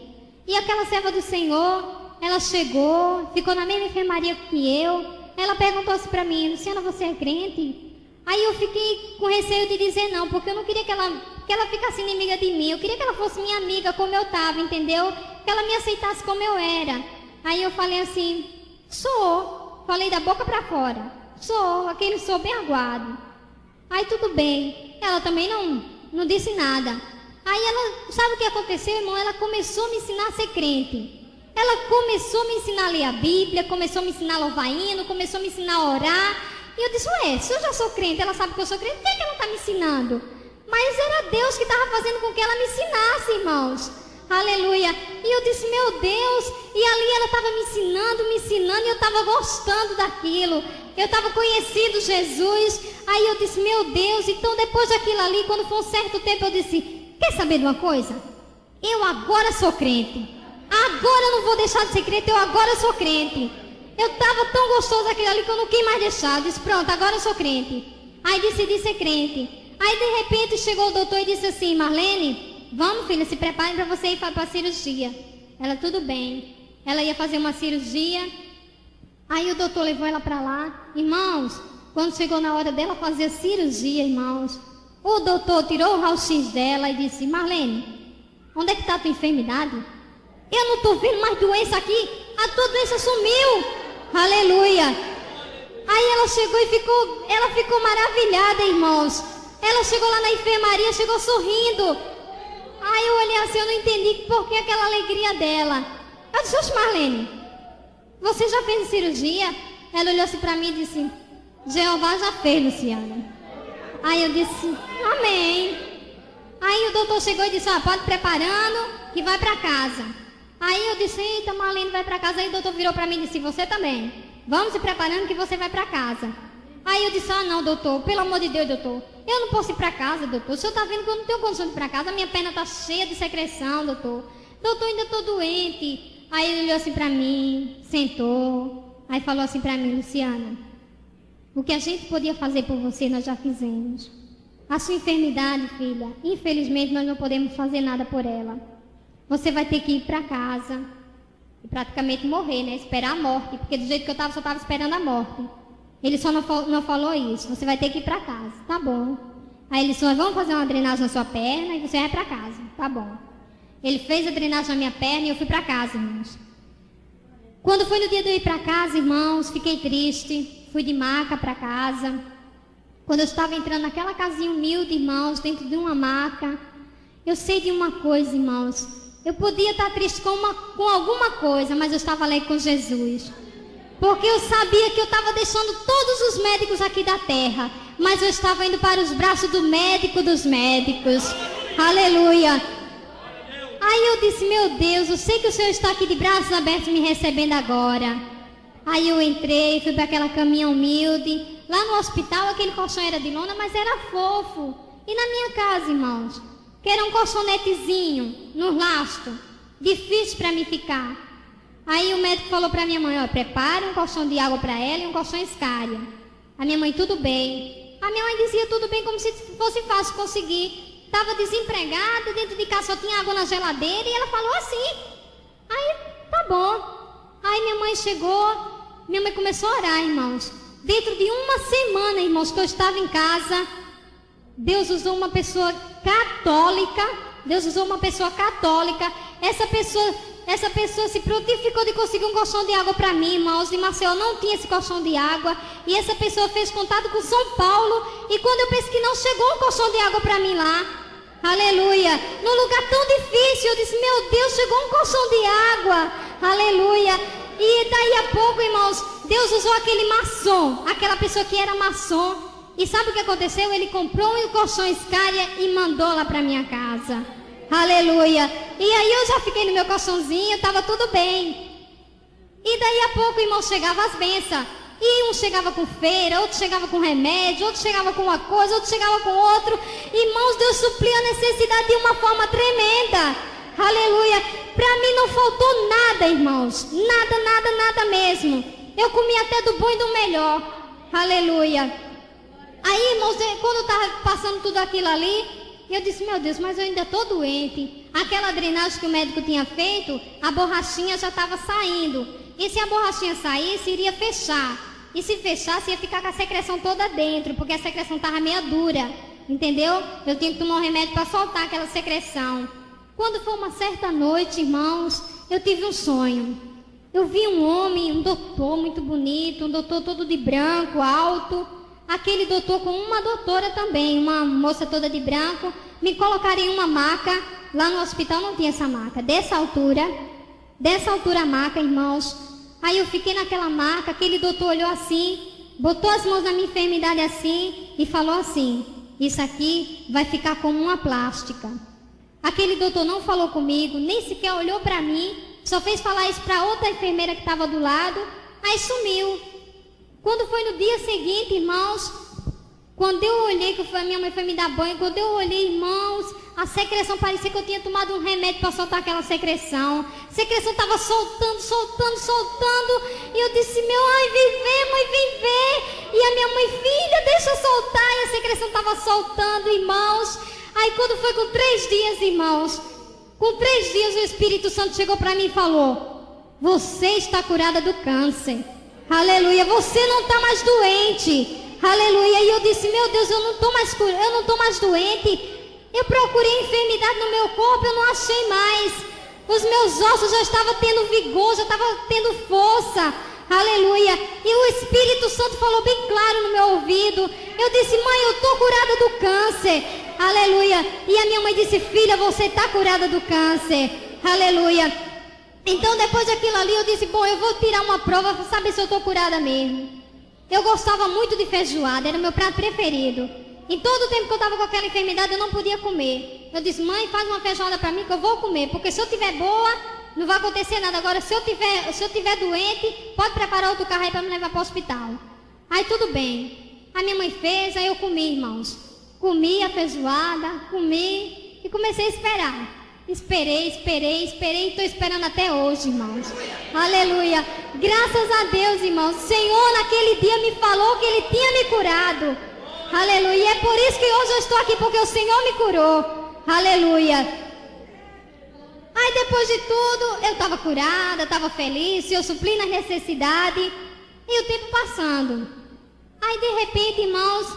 E aquela serva do Senhor, ela chegou, ficou na mesma enfermaria que eu. Ela perguntou assim para mim, Luciana, você é crente? Aí eu fiquei com receio de dizer não, porque eu não queria que ela ficasse inimiga de mim. Eu queria que ela fosse minha amiga como eu estava, entendeu? Que ela me aceitasse como eu era. Aí eu falei assim, sou. Falei da boca para fora. Sou, aquele sou bem aguado. Aí tudo bem. Ela também não disse nada. Aí ela, sabe o que aconteceu, irmão? Ela começou a me ensinar a ser crente. Ela começou a me ensinar a ler a Bíblia, começou a me ensinar a louvar hino, começou a me ensinar a orar. E eu disse, ué, se eu já sou crente, ela sabe que eu sou crente, por que ela está me ensinando? Mas era Deus que estava fazendo com que ela me ensinasse, irmãos. Aleluia. E eu disse, meu Deus. E ali ela estava me ensinando, e eu estava gostando daquilo. Eu estava conhecendo Jesus. Aí eu disse, meu Deus. Então depois daquilo ali, quando foi um certo tempo, eu disse, quer saber de uma coisa? Eu agora sou crente. agora eu não vou deixar de ser crente, eu agora sou crente. Eu estava tão gostoso aquilo ali que eu não quis mais deixar. Eu disse, pronto, agora eu sou crente. Aí decidi ser crente. Aí de repente chegou o doutor e disse assim, Marlene, vamos filha, se prepare para você ir para a cirurgia. Ela, tudo bem. Ela ia fazer uma cirurgia. Aí o doutor levou ela para lá. Irmãos, quando chegou na hora dela fazer a cirurgia, irmãos, o doutor tirou o raio-x dela e disse, Marlene, onde é que está a tua enfermidade? Eu não estou vendo mais doença aqui. A tua doença sumiu. Aleluia. Aí ela chegou e ficou maravilhada, irmãos. Ela chegou lá na enfermaria, chegou sorrindo. Aí eu olhei assim, eu não entendi por que aquela alegria dela. Eu disse, oxe, Marlene, você já fez a cirurgia? Ela olhou assim para mim e disse, Jeová já fez, Luciana. Aí eu disse, amém. Aí o doutor chegou e disse, pode ir preparando que vai para casa. Aí eu disse, eita, Marlene vai para casa. Aí o doutor virou para mim e disse, você também. Vamos se preparando que você vai para casa. Aí eu disse, não, doutor, pelo amor de Deus, doutor, eu não posso ir para casa, doutor. O senhor está vendo que eu não tenho condição de ir para casa, a minha perna está cheia de secreção, doutor. Doutor, ainda estou doente. Aí ele olhou assim para mim, sentou, aí falou assim para mim, Luciana, o que a gente podia fazer por você, nós já fizemos. A sua enfermidade, filha, infelizmente nós não podemos fazer nada por ela. Você vai ter que ir para casa e praticamente morrer, né? Esperar a morte, porque do jeito que eu estava, só estava esperando a morte. Ele só não falou isso, você vai ter que ir para casa. Tá bom. Aí ele disse, nós vamos fazer uma drenagem na sua perna e você vai para casa. Tá bom. Ele fez a drenagem na minha perna e eu fui para casa, irmãos. Quando foi no dia de eu ir para casa, irmãos, fiquei triste. Fui de maca para casa. Quando eu estava entrando naquela casinha humilde, irmãos, dentro de uma maca, eu sei de uma coisa, irmãos. Eu podia estar triste com alguma coisa, mas eu estava alegre com Jesus. Porque eu sabia que eu estava deixando todos os médicos aqui da terra, mas eu estava indo para os braços do médico dos médicos. Aleluia. Aí eu disse, meu Deus, eu sei que o Senhor está aqui de braços abertos me recebendo agora. Aí eu entrei, fui para aquela caminha humilde. Lá no hospital aquele colchão era de lona, mas era fofo. E na minha casa, irmãos, que era um colchonetezinho, no lastro, difícil para mim ficar. Aí o médico falou para minha mãe, prepara um colchão de água para ela e um colchão escária. A minha mãe, tudo bem. A minha mãe dizia tudo bem, como se fosse fácil conseguir. Estava desempregada, dentro de casa só tinha água na geladeira e ela falou assim. Aí, tá bom. Aí minha mãe chegou, minha mãe começou a orar, irmãos. Dentro de uma semana, irmãos, que eu estava em casa, Deus usou uma pessoa católica. Deus usou uma pessoa católica. Essa pessoa se prontificou de conseguir um colchão de água para mim, irmãos. De Maceió não tinha esse colchão de água. E essa pessoa fez contato com São Paulo. E quando eu pensei que não chegou um colchão de água para mim lá, aleluia, num lugar tão difícil, eu disse, meu Deus, chegou um colchão de água, aleluia. E daí a pouco, irmãos, Deus usou aquele maçom, aquela pessoa que era maçom. E sabe o que aconteceu? Ele comprou um colchão escária e mandou lá para minha casa. Aleluia. E aí eu já fiquei no meu colchãozinho, estava tudo bem. E daí a pouco, irmão, chegava as bênçãos. E um chegava com feira, outro chegava com remédio, outro chegava com uma coisa, outro chegava com outro. Irmãos, Deus suplia a necessidade de uma forma tremenda. Aleluia. Para mim não faltou nada, irmãos. Nada, nada, nada mesmo. Eu comi até do bom e do melhor. Aleluia. Aí, irmãos, quando eu estava passando tudo aquilo ali, eu disse, meu Deus, mas eu ainda estou doente. Aquela drenagem que o médico tinha feito, a borrachinha já estava saindo. E se a borrachinha saísse, iria fechar. E se fechasse, ia ficar com a secreção toda dentro, porque a secreção estava meio dura. Entendeu? Eu tinha que tomar um remédio para soltar aquela secreção. Quando foi uma certa noite, irmãos, eu tive um sonho. Eu vi um homem, um doutor muito bonito, um doutor todo de branco, alto. Aquele doutor com uma doutora também, uma moça toda de branco, me colocaram em uma maca. Lá no hospital não tinha essa maca, dessa altura a maca, irmãos. Aí eu fiquei naquela maca, aquele doutor olhou assim, botou as mãos na minha enfermidade assim e falou assim, isso aqui vai ficar como uma plástica. Aquele doutor não falou comigo, nem sequer olhou para mim, só fez falar isso para outra enfermeira que estava do lado, aí sumiu. Quando foi no dia seguinte, irmãos, quando eu olhei, que a minha mãe foi me dar banho, quando eu olhei, irmãos, a secreção parecia que eu tinha tomado um remédio para soltar aquela secreção. A secreção estava soltando. E eu disse, ai, vem ver, mãe, vem ver. E a minha mãe, filha, deixa eu soltar. E a secreção estava soltando, irmãos. Aí quando foi com 3 dias, irmãos, com 3 dias o Espírito Santo chegou para mim e falou, você está curada do câncer. Aleluia, você não está mais doente. Aleluia. E eu disse, meu Deus, eu não estou mais doente. Eu procurei enfermidade no meu corpo, eu não achei mais. Os meus ossos já estavam tendo vigor, já estavam tendo força. Aleluia. E o Espírito Santo falou bem claro no meu ouvido. Eu disse, mãe, eu estou curada do câncer. Aleluia. E a minha mãe disse, filha, você está curada do câncer. Aleluia. Então depois daquilo ali eu disse, bom, eu vou tirar uma prova para saber se eu estou curada mesmo. Eu gostava muito de feijoada, era o meu prato preferido. Em todo o tempo que eu estava com aquela enfermidade, eu não podia comer. Eu disse, mãe, faz uma feijoada para mim que eu vou comer. Porque se eu tiver boa, não vai acontecer nada. Agora, se eu tiver doente, pode preparar outro carro aí para me levar para o hospital. Aí tudo bem. A minha mãe fez, aí eu comi, irmãos. Comi a feijoada, comi e comecei a esperar. Esperei e estou esperando até hoje, irmãos. Aleluia. Graças a Deus, irmãos. O Senhor naquele dia me falou que Ele tinha me curado. Aleluia. E é por isso que hoje eu estou aqui, porque o Senhor me curou. Aleluia. Aí depois de tudo, eu estava curada, estava feliz, eu supli nas necessidades. E o tempo passando. Aí de repente, irmãos,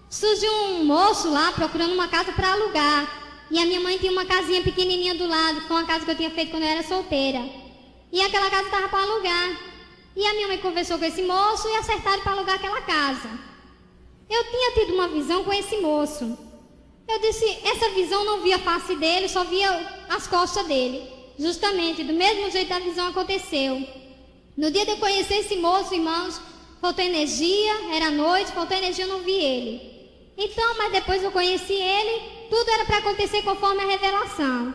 surgiu um moço lá procurando uma casa para alugar. E a minha mãe tinha uma casinha pequenininha do lado, que foi uma casa que eu tinha feito quando eu era solteira. E aquela casa estava para alugar. E a minha mãe conversou com esse moço e acertaram para alugar aquela casa. Eu tinha tido uma visão com esse moço. Eu disse, essa visão não via a face dele, só via as costas dele. Justamente, do mesmo jeito a visão aconteceu. No dia de eu conhecer esse moço, irmãos, faltou energia, era noite, faltou energia, eu não vi ele. Então, mas depois eu conheci ele, tudo era para acontecer conforme a revelação.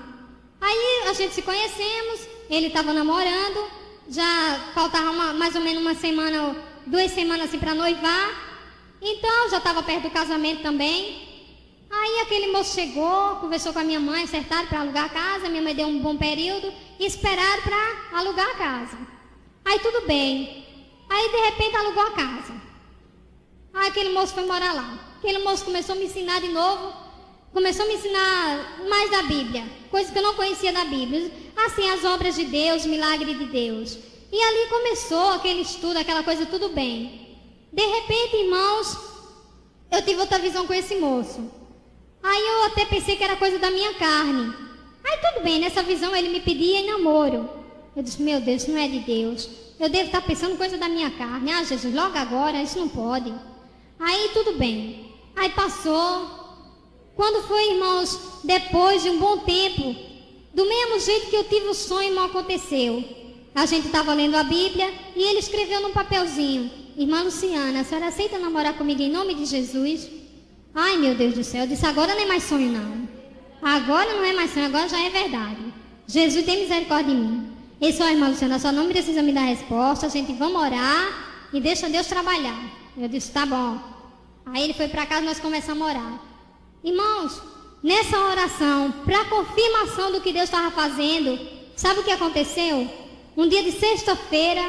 Aí a gente se conhecemos, ele estava namorando, já faltava mais ou menos uma semana, 2 semanas assim para noivar. Então, já estava perto do casamento também. Aí aquele moço chegou, conversou com a minha mãe, acertaram para alugar a casa, minha mãe deu um bom período e esperaram para alugar a casa. Aí tudo bem. Aí de repente alugou a casa. Aí aquele moço foi morar lá. Aquele moço começou a me ensinar de novo, começou a me ensinar mais da Bíblia, coisas que eu não conhecia da Bíblia, assim, as obras de Deus, milagre de Deus. E ali começou aquele estudo, aquela coisa, tudo bem. De repente, irmãos, eu tive outra visão com esse moço. Aí eu até pensei que era coisa da minha carne. Aí tudo bem, nessa visão ele me pedia em namoro. Eu disse, meu Deus, isso não é de Deus. Eu devo estar pensando coisa da minha carne. Ah, Jesus, logo agora, isso não pode. Aí tudo bem. Aí passou. Quando foi, irmãos, depois de um bom tempo, do mesmo jeito que eu tive o sonho, não aconteceu. A gente estava lendo a Bíblia e ele escreveu num papelzinho, irmã Luciana, a senhora aceita namorar comigo em nome de Jesus? Ai, meu Deus do céu, eu disse, agora não é mais sonho não. Agora não é mais sonho, agora já é verdade. Jesus tem misericórdia de mim. Ele disse, ó, irmã Luciana, só não precisa me dar resposta, a gente vamos orar e deixa Deus trabalhar. Eu disse, tá bom. Aí ele foi para casa e nós começamos a orar. Irmãos, nessa oração, para confirmação do que Deus estava fazendo, sabe o que aconteceu? Um dia de sexta-feira,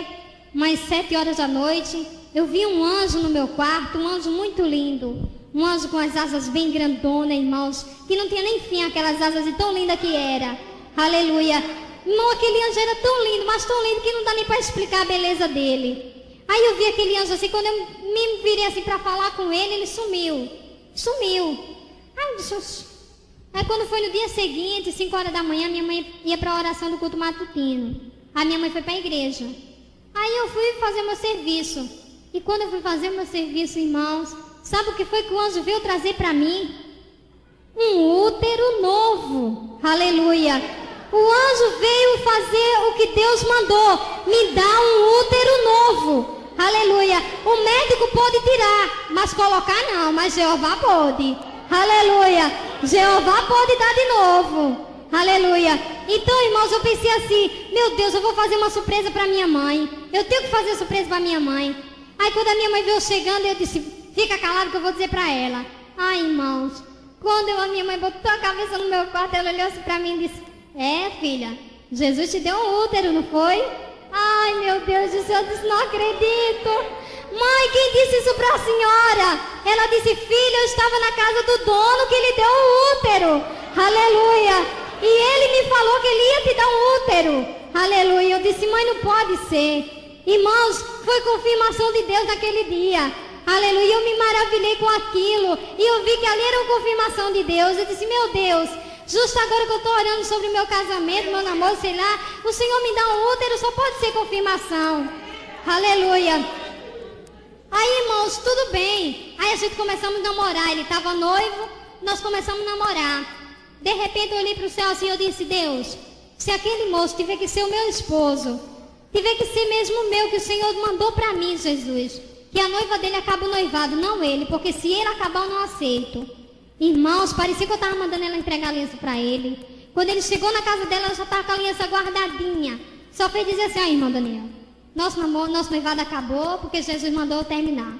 umas 7 horas da noite, eu vi um anjo no meu quarto, um anjo muito lindo. Um anjo com as asas bem grandonas, irmãos, que não tinha nem fim aquelas asas e tão linda que era. Aleluia. Irmão, aquele anjo era tão lindo, mas tão lindo que não dá nem para explicar a beleza dele. Aí eu vi aquele anjo assim, quando eu me virei assim para falar com ele, ele sumiu. Aí eu disse, aí quando foi no dia seguinte, 5 horas da manhã, minha mãe ia para a oração do culto matutino. A minha mãe foi para a igreja. Aí eu fui fazer meu serviço. E quando eu fui fazer meu serviço, irmãos, sabe o que foi que o anjo veio trazer para mim? Um útero novo. Aleluia. O anjo veio fazer o que Deus mandou, me dar um útero novo. Aleluia. O médico pode tirar, mas colocar não, mas Jeová pode. Aleluia. Jeová pode dar de novo. Aleluia. Então, irmãos, eu pensei assim, meu Deus, eu vou fazer uma surpresa para minha mãe. Eu tenho que fazer surpresa para minha mãe. Aí quando a minha mãe veio chegando, eu disse, fica calado que eu vou dizer para ela. Ai, irmãos, Quando a minha mãe botou a cabeça no meu quarto, ela olhou assim pra mim e disse: é, filha, Jesus te deu um útero, não foi? Ai, meu Deus do céu, eu disse: não acredito. Mãe, quem disse isso pra senhora? Ela disse: filha, eu estava na casa do dono que lhe deu o útero. Aleluia. E ele me falou que ele ia te dar um útero. Aleluia. Eu disse: mãe, não pode ser. Irmãos, foi confirmação de Deus naquele dia. Aleluia. Eu me maravilhei com aquilo. E eu vi que ali era uma confirmação de Deus. Eu disse: meu Deus, justo agora que eu estou orando sobre o meu casamento, meu namoro, sei lá, o Senhor me dá um útero, só pode ser confirmação. Aleluia. Aí, irmãos, tudo bem. Aí a gente começamos a namorar. Ele estava noivo, nós começamos a namorar. De repente eu olhei para o céu assim e eu disse: Deus, se aquele moço tiver que ser o meu esposo, tiver que ser mesmo meu, que o Senhor mandou para mim, Jesus, que a noiva dele acaba o noivado, não ele, porque se ele acabar eu não aceito. Irmãos, parecia que eu estava mandando ela entregar a aliança para ele. Quando ele chegou na casa dela, ela já estava com a aliança guardadinha. Só fez dizer assim: ó, irmão Daniel, nosso noivado acabou porque Jesus mandou eu terminar.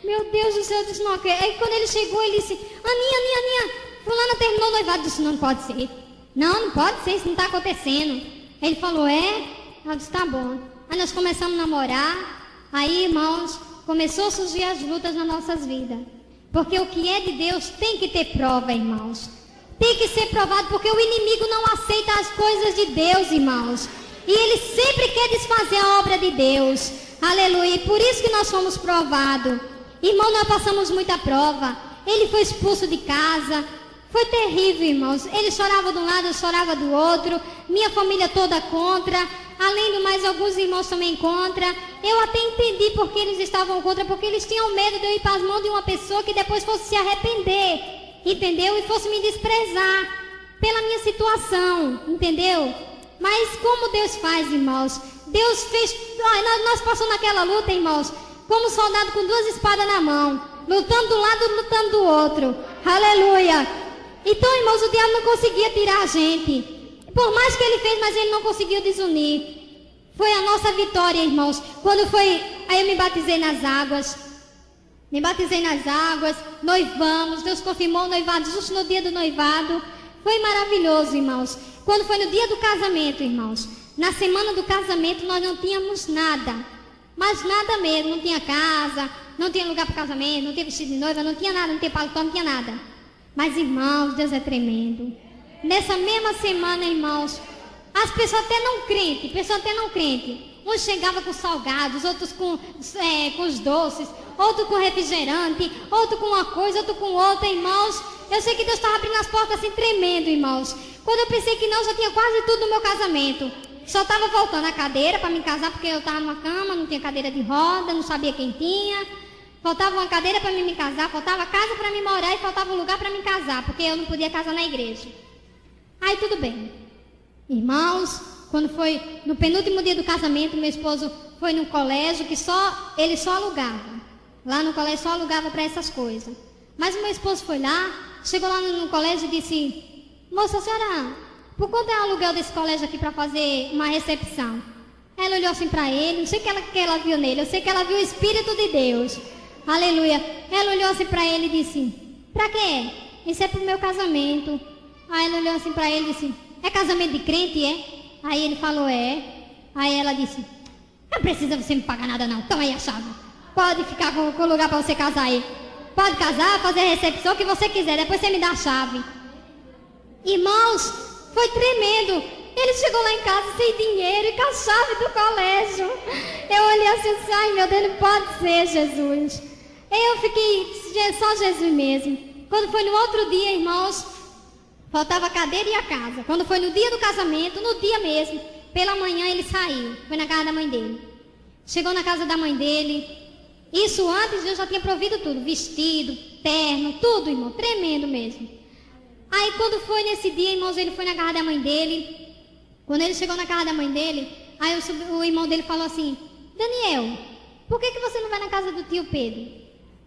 Meu Deus do céu, eu disse: não, ok. Aí quando ele chegou, ele disse: Aninha, fulana terminou o noivado. Eu disse: não pode ser. Não pode ser, isso não está acontecendo. Ele falou: é? Eu disse: tá bom. Aí nós começamos a namorar. Aí, irmãos, começou a surgir as lutas nas nossas vidas. Porque o que é de Deus tem que ter prova, irmãos. Tem que ser provado, porque o inimigo não aceita as coisas de Deus, irmãos. E ele sempre quer desfazer a obra de Deus. Aleluia. E por isso que nós fomos provados. Irmão, nós passamos muita prova. Ele foi expulso de casa. Foi terrível, irmãos. Ele chorava de um lado, eu chorava do outro. Minha família toda contra. Além do mais, alguns irmãos também contra. Eu até entendi porque eles estavam contra, porque eles tinham medo de eu ir para as mãos de uma pessoa que depois fosse se arrepender, entendeu? E fosse me desprezar pela minha situação, entendeu? Mas como Deus faz, irmãos? Deus fez... Nós passamos naquela luta, irmãos, como soldado com duas espadas na mão, lutando de um lado, lutando do outro. Aleluia. Então, irmãos, o diabo não conseguia tirar a gente. Por mais que ele fez, mas ele não conseguiu desunir. Foi a nossa vitória, irmãos. Quando foi... Aí eu me batizei nas águas. Noivamos. Deus confirmou o noivado justo no dia do noivado. Foi maravilhoso, irmãos. Quando foi no dia do casamento, irmãos, na semana do casamento nós não tínhamos nada. Mas nada mesmo. Não tinha casa, não tinha lugar para o casamento, não tinha vestido de noiva, não tinha nada, não tinha paletó, não tinha nada. Mas, irmãos, Deus é tremendo. Nessa mesma semana, irmãos, as pessoas até não crentes, uns chegavam com salgados, outros com os doces, outro com refrigerante, outro com uma coisa, outro com outra, irmãos. Eu sei que Deus estava abrindo as portas assim, tremendo, irmãos. Quando eu pensei que não, já tinha quase tudo no meu casamento. Só estava faltando a cadeira para me casar, porque eu estava numa cama, não tinha cadeira de roda, não sabia quem tinha. Faltava uma cadeira para me casar, faltava casa para me morar e faltava um lugar para me casar, porque eu não podia casar na igreja. Aí tudo bem. Irmãos, quando foi no penúltimo dia do casamento, meu esposo foi num colégio que ele só alugava. Lá no colégio só alugava para essas coisas. Mas o meu esposo foi lá, chegou lá no colégio e disse: moça, senhora, por quanto é o aluguel desse colégio aqui para fazer uma recepção? Ela olhou assim para ele, não sei o que ela viu nele, eu sei que ela viu o Espírito de Deus. Aleluia. Ela olhou assim para ele e disse: para quê? Isso é pro meu casamento. Aí ela olhou assim para ele e disse: é casamento de crente, é? Aí ele falou: é. Aí ela disse: não precisa você me pagar nada não, toma aí a chave. Pode ficar com o lugar para você casar aí. Pode casar, fazer a recepção, o que você quiser, depois você me dá a chave. Irmãos, foi tremendo. Ele chegou lá em casa sem dinheiro e com a chave do colégio. Eu olhei assim: ai meu Deus, não pode ser, Jesus. Eu fiquei, só Jesus mesmo. Quando foi no outro dia, irmãos, faltava a cadeira e a casa. Quando foi no dia do casamento, no dia mesmo, pela manhã ele saiu, foi na casa da mãe dele. Chegou na casa da mãe dele. Isso antes Deus já tinha provido tudo, vestido, terno, tudo, irmão, tremendo mesmo. Aí quando foi nesse dia, irmãos, ele foi na casa da mãe dele. Quando ele chegou na casa da mãe dele, aí o irmão dele falou assim: Daniel, por que você não vai na casa do tio Pedro?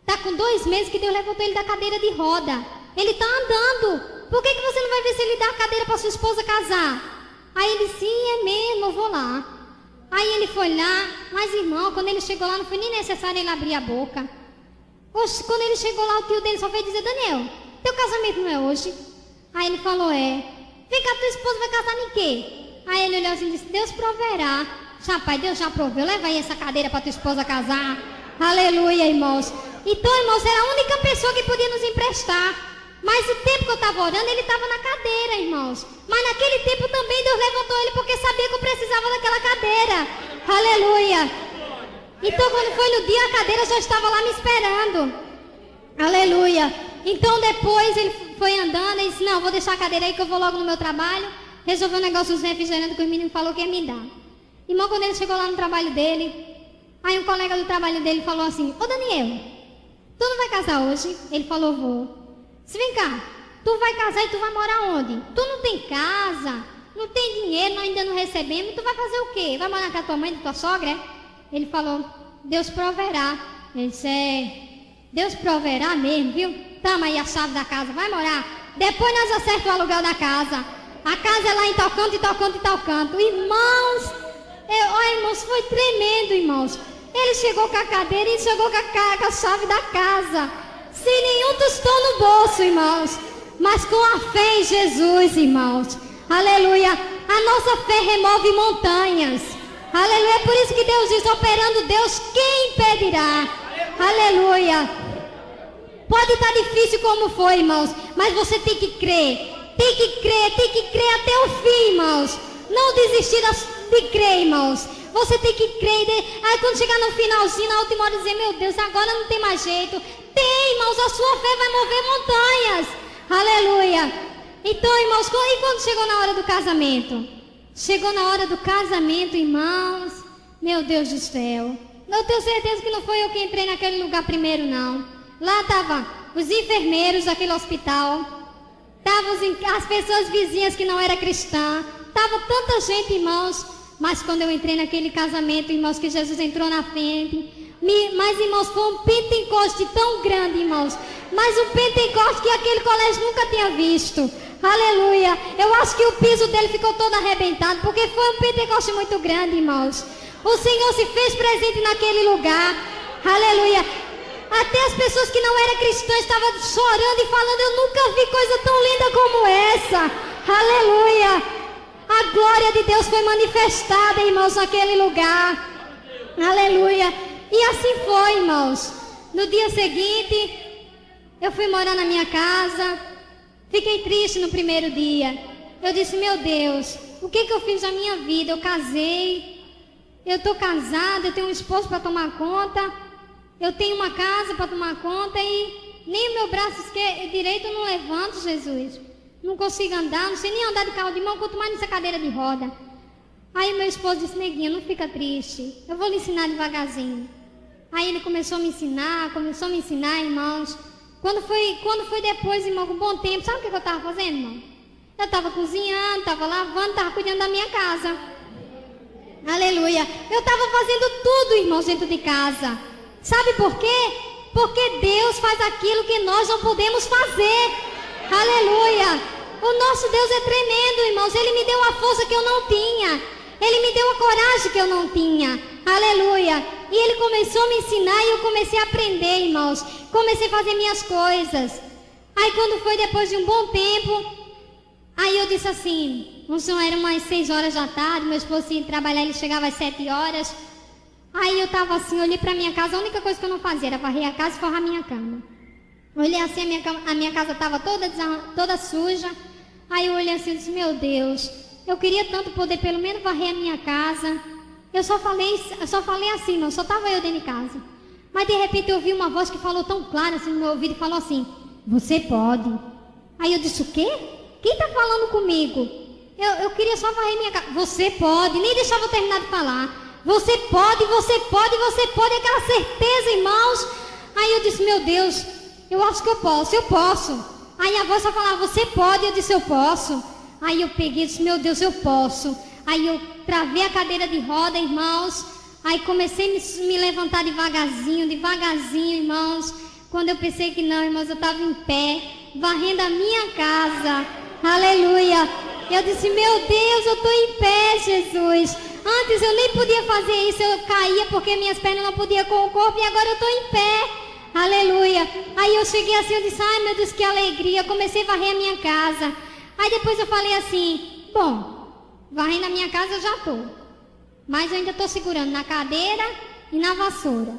Tá com 2 meses que Deus levantou ele da cadeira de roda. Ele tá andando. Por que você não vai ver se ele dá a cadeira para sua esposa casar? Aí ele: sim, é mesmo, eu vou lá. Aí ele foi lá, mas irmão, quando ele chegou lá, não foi nem necessário ele abrir a boca. Oxe, quando ele chegou lá, o tio dele só veio dizer: Daniel, teu casamento não é hoje? Aí ele falou, é. Vem cá, tua esposa vai casar em quê? Aí ele olhou assim e disse, Deus proverá. Rapaz, Deus já proveu, leva aí essa cadeira para tua esposa casar. Aleluia, irmãos. Então, irmãos, era a única pessoa que podia nos emprestar. Mas o tempo que eu estava orando, ele estava na cadeira, irmãos. Mas naquele tempo também Deus levantou ele porque sabia que eu precisava daquela cadeira. Aleluia. Então quando foi no dia, a cadeira já estava lá me esperando. Aleluia. Então depois ele foi andando e disse, não, vou deixar a cadeira aí que eu vou logo no meu trabalho. Resolveu um negócio dos refrigerantes que o menino falou que ia me dar. Irmão, quando ele chegou lá no trabalho dele, aí um colega do trabalho dele falou assim, ô Daniel, tu não vai casar hoje? Ele falou, vou. Se vem cá, tu vai casar e tu vai morar onde? Tu não tem casa, não tem dinheiro, nós ainda não recebemos, tu vai fazer o quê? Vai morar com a tua mãe e tua sogra, é? Ele falou, Deus proverá. Ele disse, Deus proverá mesmo, viu? Toma aí a chave da casa, vai morar. Depois nós acertamos o aluguel da casa. A casa é lá em tal canto, e tal canto, e tal canto. Irmãos, irmãos, foi tremendo, irmãos. Ele chegou com a cadeira e chegou com a chave da casa. Sem nenhum tostão no bolso, irmãos. Mas com a fé em Jesus, irmãos. Aleluia. A nossa fé remove montanhas. Aleluia. É por isso que Deus diz, operando Deus, quem impedirá? Aleluia. Pode estar difícil como foi, irmãos. Mas você tem que crer. Tem que crer até o fim, irmãos. Não desistir de crer, irmãos. Você tem que crer. Aí quando chegar no finalzinho, na última hora, dizer, meu Deus, agora não tem mais jeito. Tem, irmãos, a sua fé vai mover montanhas. Aleluia. Então, irmãos, e quando chegou na hora do casamento? Chegou na hora do casamento, irmãos. Meu Deus do céu. Eu tenho certeza que não foi eu que entrei naquele lugar primeiro, não. Lá estavam os enfermeiros daquele hospital. Estavam as pessoas vizinhas que não eram cristãs. Estava tanta gente, irmãos. Mas quando eu entrei naquele casamento, irmãos, que Jesus entrou na frente... Mas, irmãos, foi um Pentecoste tão grande, irmãos. Mas um Pentecoste que aquele colégio nunca tinha visto. Aleluia. Eu acho que o piso dele ficou todo arrebentado, porque foi um Pentecoste muito grande, irmãos. O Senhor se fez presente naquele lugar. Aleluia. Até as pessoas que não eram cristãs estavam chorando e falando, eu nunca vi coisa tão linda como essa. Aleluia. A glória de Deus foi manifestada, irmãos, naquele lugar. Aleluia. E assim foi, irmãos. No dia seguinte, eu fui morar na minha casa. Fiquei triste no primeiro dia. Eu disse, meu Deus, o que eu fiz na minha vida? Eu casei, eu estou casada, eu tenho um esposo para tomar conta, eu tenho uma casa para tomar conta e nem o meu braço direito eu não levanto, Jesus. Não consigo andar, não sei nem andar de carro de mão, quanto mais nessa cadeira de roda. Aí meu esposo disse, neguinha, não fica triste, eu vou lhe ensinar devagarzinho. Aí ele começou a me ensinar, irmãos. Quando foi depois, irmão, com um bom tempo, sabe o que eu estava fazendo, irmão? Eu estava cozinhando, estava lavando, estava cuidando da minha casa. Aleluia. Eu estava fazendo tudo, irmãos, dentro de casa. Sabe por quê? Porque Deus faz aquilo que nós não podemos fazer. Aleluia. O nosso Deus é tremendo, irmãos. Ele me deu a força que eu não tinha. Ele me deu a coragem que eu não tinha. Aleluia. E ele começou a me ensinar e eu comecei a aprender, irmãos. Comecei a fazer minhas coisas. Aí quando foi depois de um bom tempo, aí eu disse assim, eram umas 6 horas da tarde, meu esposo ia trabalhar, ele chegava às 7 horas. Aí eu estava assim, olhei para minha casa, a única coisa que eu não fazia era varrer a casa e forrar a minha cama. Olhei assim, a minha casa estava toda suja. Aí eu olhei assim e disse, meu Deus, eu queria tanto poder pelo menos varrer a minha casa. Eu só falei assim, não, só estava eu dentro de casa. Mas de repente eu ouvi uma voz que falou tão clara assim no meu ouvido e falou assim, você pode. Aí eu disse, o quê? Quem está falando comigo? Eu queria só varrer minha casa. Você pode, nem deixava eu terminar de falar. Você pode, você pode, você pode, aquela certeza, irmãos. Aí eu disse, meu Deus, eu acho que eu posso. Aí a voz só falava, você pode, eu disse, eu posso. Aí eu peguei e disse, meu Deus, eu posso. Aí eu travei a cadeira de roda, irmãos. Aí comecei a me levantar devagarzinho, irmãos. Quando eu pensei que não, irmãos, eu estava em pé, varrendo a minha casa. Aleluia. Eu disse, meu Deus, eu estou em pé, Jesus. Antes eu nem podia fazer isso, eu caía porque minhas pernas não podiam com o corpo e agora eu estou em pé. Aleluia. Aí eu cheguei assim, eu disse, ai meu Deus, que alegria. Eu comecei a varrer a minha casa. Aí depois eu falei assim, bom, varrendo a minha casa eu já estou. Mas eu ainda estou segurando na cadeira e na vassoura.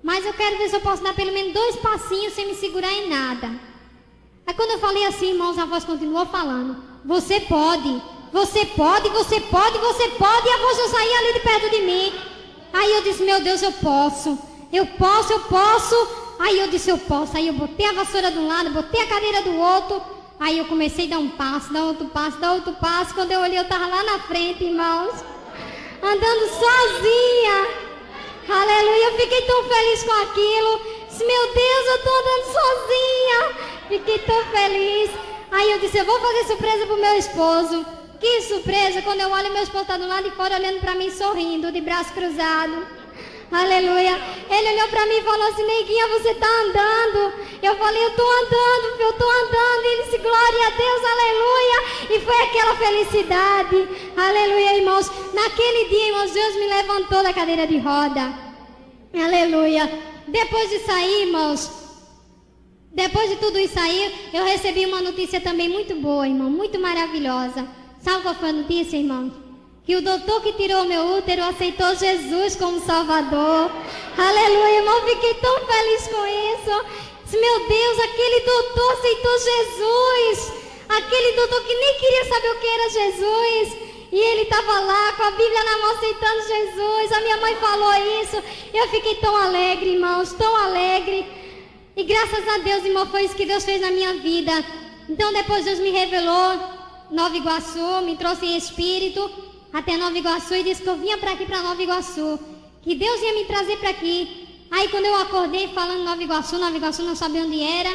Mas eu quero ver se eu posso dar pelo menos 2 passinhos sem me segurar em nada. Aí quando eu falei assim, irmãos, a voz continuou falando, você pode, você pode, você pode, você pode. E a voz não saía ali de perto de mim. Aí eu disse, meu Deus, eu posso. Eu posso, eu posso. Aí eu disse, eu posso. Aí eu botei a vassoura de um lado, botei a cadeira do outro. Aí eu comecei a dar um passo, dar outro passo, dar outro passo. Quando eu olhei, eu estava lá na frente, irmãos, andando sozinha. Aleluia, eu fiquei tão feliz com aquilo. Disse, meu Deus, eu estou andando sozinha. Fiquei tão feliz. Aí eu disse, eu vou fazer surpresa pro meu esposo. Que surpresa, quando eu olho, meu esposo está do lado de fora olhando para mim, sorrindo, de braço cruzado. Aleluia. Ele olhou para mim e falou assim, neguinha, você está andando? Eu falei, eu estou andando, eu estou andando. E ele disse, glória a Deus, aleluia. E foi aquela felicidade. Aleluia, irmãos. Naquele dia, irmãos, Deus me levantou da cadeira de roda. Aleluia. Depois de sair, irmãos, depois de tudo isso aí, eu recebi uma notícia também muito boa, irmão, muito maravilhosa. Sabe qual foi a notícia, irmão? Que o doutor que tirou meu útero aceitou Jesus como Salvador. Aleluia, irmão, fiquei tão feliz com isso. Disse, meu Deus, aquele doutor aceitou Jesus. Aquele doutor que nem queria saber o que era Jesus. E ele estava lá com a Bíblia na mão aceitando Jesus. A minha mãe falou isso. Eu fiquei tão alegre, irmãos, tão alegre. E graças a Deus, irmão, foi isso que Deus fez na minha vida. Então depois Deus me revelou Nova Iguaçu, me trouxe em espírito até Nova Iguaçu e disse que eu vinha para aqui, para Nova Iguaçu, que Deus ia me trazer para aqui. Aí quando eu acordei falando Nova Iguaçu não sabia onde era.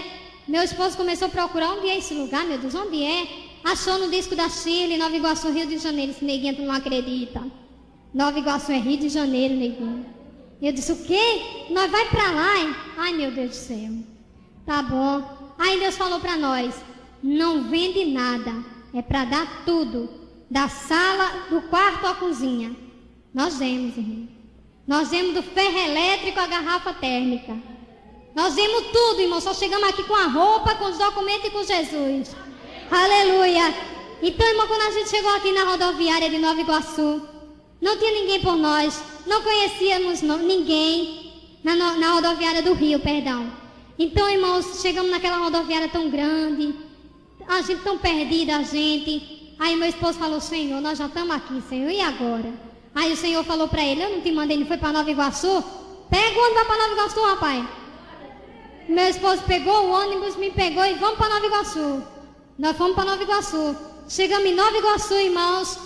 Meu esposo começou a procurar onde é esse lugar, meu Deus, onde é? Achou no disco da Chile, Nova Iguaçu, Rio de Janeiro. Esse neguinho, tu não acredita. Nova Iguaçu é Rio de Janeiro, neguinho. Eu disse, o quê? Nós vai para lá, hein? Ai, meu Deus do céu. Tá bom. Aí Deus falou para nós, não vende nada, é para dar tudo, da sala, do quarto à cozinha. Nós demos, irmão. Nós demos do ferro elétrico à garrafa térmica. Nós demos tudo, irmão. Só chegamos aqui com a roupa, com os documentos e com Jesus. Aleluia. Então, irmão, quando a gente chegou aqui na rodoviária de Nova Iguaçu, não tinha ninguém por nós. Não conhecíamos ninguém na rodoviária do Rio, perdão. Então, irmãos, chegamos naquela rodoviária tão grande, a gente tão perdida, a gente. Aí meu esposo falou, Senhor, nós já estamos aqui, Senhor, e agora? Aí o Senhor falou para ele, eu não te mandei, ele foi para Nova Iguaçu? Pega o ônibus, vai para Nova Iguaçu, rapaz. Meu esposo pegou o ônibus, me pegou e vamos para Nova Iguaçu. Nós fomos para Nova Iguaçu. Chegamos em Nova Iguaçu, irmãos.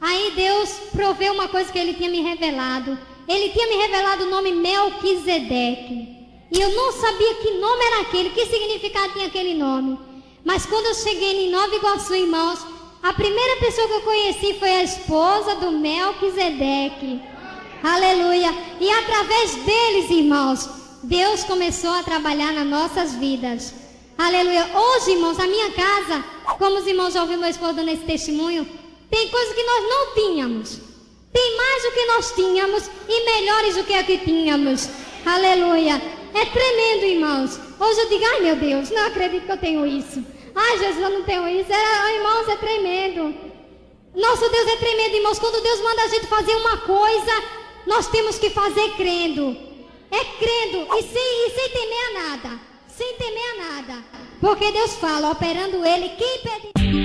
Aí Deus proveu uma coisa que Ele tinha me revelado. Ele tinha me revelado o nome Melquisedeque. E eu não sabia que nome era aquele, que significado tinha aquele nome. Mas quando eu cheguei em Nova Iguaçu, irmãos, a primeira pessoa que eu conheci foi a esposa do Melquisedeque. Aleluia. E através deles, irmãos, Deus começou a trabalhar nas nossas vidas. Aleluia. Hoje, irmãos, a minha casa, como os irmãos já ouviram meu esposo dando esse testemunho, tem coisas que nós não tínhamos. Tem mais do que nós tínhamos e melhores do que a que tínhamos. Aleluia. É tremendo, irmãos. Hoje eu digo, ai meu Deus, não acredito que eu tenho isso. Ai Jesus, eu não tenho isso. Irmãos, é tremendo. Nosso Deus é tremendo, irmãos. Quando Deus manda a gente fazer uma coisa, nós temos que fazer crendo. É crendo e sem temer a nada. Sem temer a nada. Porque Deus fala, operando Ele, quem pede...